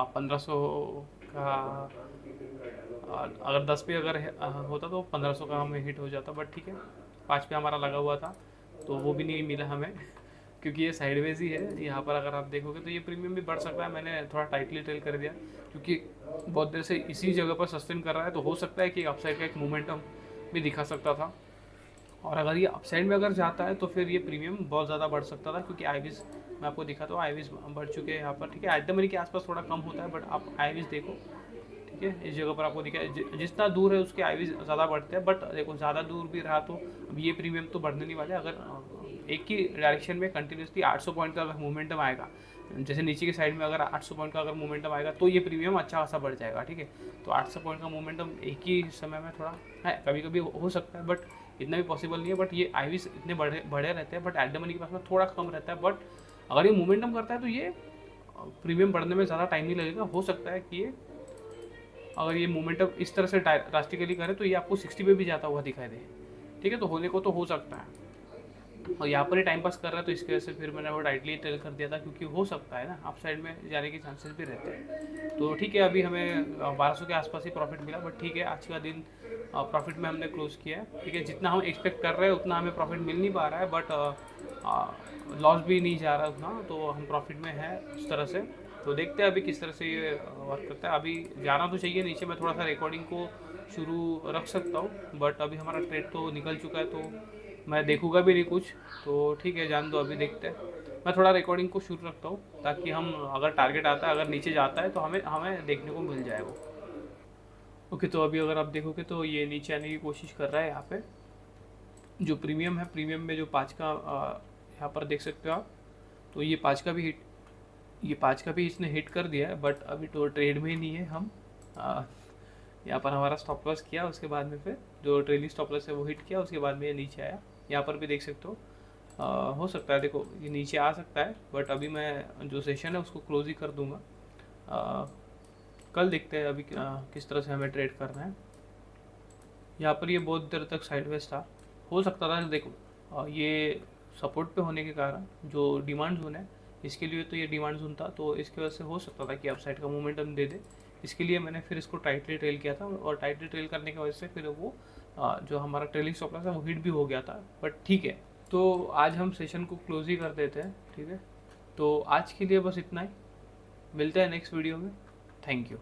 1500 का अगर 10 पे अगर होता तो 1500 का हमें हिट हो जाता, बट ठीक है 5 पे हमारा लगा हुआ था तो वो भी नहीं मिला हमें क्योंकि ये साइडवेज ही है। यहाँ पर अगर आप देखोगे तो ये प्रीमियम भी बढ़ सकता है। मैंने थोड़ा टाइटली ट्रेल कर दिया क्योंकि बहुत देर से इसी जगह पर सस्टेन कर रहा है, तो हो सकता है कि अपसाइड का एक मोमेंटम भी दिखा सकता था। और अगर ये अपसाइड में अगर जाता है तो फिर ये प्रीमियम बहुत ज़्यादा बढ़ सकता था, क्योंकि आईवीज मैं आपको दिखाता हूँ, आईवीज बढ़ चुके हैं यहाँ पर। ठीक है, एट द मनी के आसपास थोड़ा कम होता है, बट आप आईवीज देखो। ठीक है, इस जगह पर आपको दिखा जितना दूर है उसके आईवीज ज़्यादा बढ़ते हैं, बट देखो ज़्यादा दूर भी रहा तो अब ये प्रीमियम तो बढ़ने नहीं वाले। अगर एक ही डायरेक्शन में कंटिन्यूसली 800 पॉइंट का अगर मोमेंटम आएगा, जैसे नीचे की साइड में अगर 800 पॉइंट का अगर मोमेंटम आएगा तो ये प्रीमियम अच्छा खासा बढ़ जाएगा। ठीक है, तो 800 पॉइंट का मोमेंटम एक ही समय में थोड़ा है, कभी कभी हो सकता है, बट इतना भी पॉसिबल नहीं है। बट ये आईवीज इतने बड़े रहते हैं, बट एट द मनी के पास में थोड़ा कम रहता है। बट अगर ये मोमेंटम करता है तो ये प्रीमियम बढ़ने में ज़्यादा टाइम नहीं लगेगा। हो सकता है कि ये अगर ये मोमेंटम इस तरह से ड्रास्टिकली करे तो ये आपको 60 पे भी जाता हुआ दिखाई दे। ठीक है, तो होने को तो हो सकता है, और यहाँ पर ही टाइम पास कर रहा है तो इसकी वजह से फिर मैंने वो टाइटली ट्रेल कर दिया था, क्योंकि हो सकता है ना अप साइड में जाने के चांसेस भी रहते हैं। तो ठीक है, अभी हमें 1200 के आसपास ही प्रॉफिट मिला, बट ठीक है आज का दिन प्रॉफिट में हमने क्लोज किया है। ठीक है, जितना हम एक्सपेक्ट कर रहे हैं उतना हमें प्रॉफिट मिल नहीं पा रहा है, बट लॉस भी नहीं जा रहा उतना, तो हम प्रॉफिट में है उस तरह से। तो देखते हैं अभी किस तरह से ये वर्क करता है। अभी जाना तो चाहिए नीचे, मैं थोड़ा सा रिकॉर्डिंग को शुरू रख सकता हूँ, बट अभी हमारा ट्रेड तो निकल चुका है तो मैं देखूंगा भी नहीं कुछ। तो ठीक है, जान दो, अभी देखते हैं। मैं थोड़ा रिकॉर्डिंग को शुरू रखता हूँ ताकि हम अगर टारगेट आता है, अगर नीचे जाता है तो हमें हमें देखने को मिल जाए वो। ओके, तो अभी अगर आप देखोगे तो ये नीचे आने की कोशिश कर रहा है। यहाँ पे जो प्रीमियम है, प्रीमियम में जो 5 का यहाँ पर देख सकते हो आप, तो ये 5 का भी हिट, ये 5 का भी इसने हिट कर दिया है, बट अभी तो ट्रेड में ही नहीं है हम। यहाँ पर हमारा स्टॉप लॉस किया, उसके बाद में फिर जो ट्रेलिंग स्टॉप लॉस है वो हिट किया, उसके बाद में ये नीचे आया। यहाँ पर भी देख सकते हो। हो सकता है, देखो ये नीचे आ सकता है, बट अभी मैं जो सेशन है उसको क्लोज ही कर दूंगा। कल देखते हैं अभी किस तरह से हमें ट्रेड करना है। यहाँ पर ये बहुत देर तक साइडवेज था, हो सकता था देखो ये सपोर्ट पे होने के कारण जो डिमांड जोन है इसके लिए, तो ये डिमांड जोन था, तो इसकी वजह से हो सकता था कि अपसाइड का मोमेंटम दे दे। इसके लिए मैंने फिर इसको टाइटली ट्रेल किया था, और टाइटली ट्रेल करने की वजह से फिर वो जो हमारा ट्रेलिंग स्टॉप लॉस है वो हिट भी हो गया था। बट ठीक है, तो आज हम सेशन को क्लोज ही कर देते हैं। ठीक है, तो आज के लिए बस इतना ही, मिलते हैं नेक्स्ट वीडियो में। Thank you.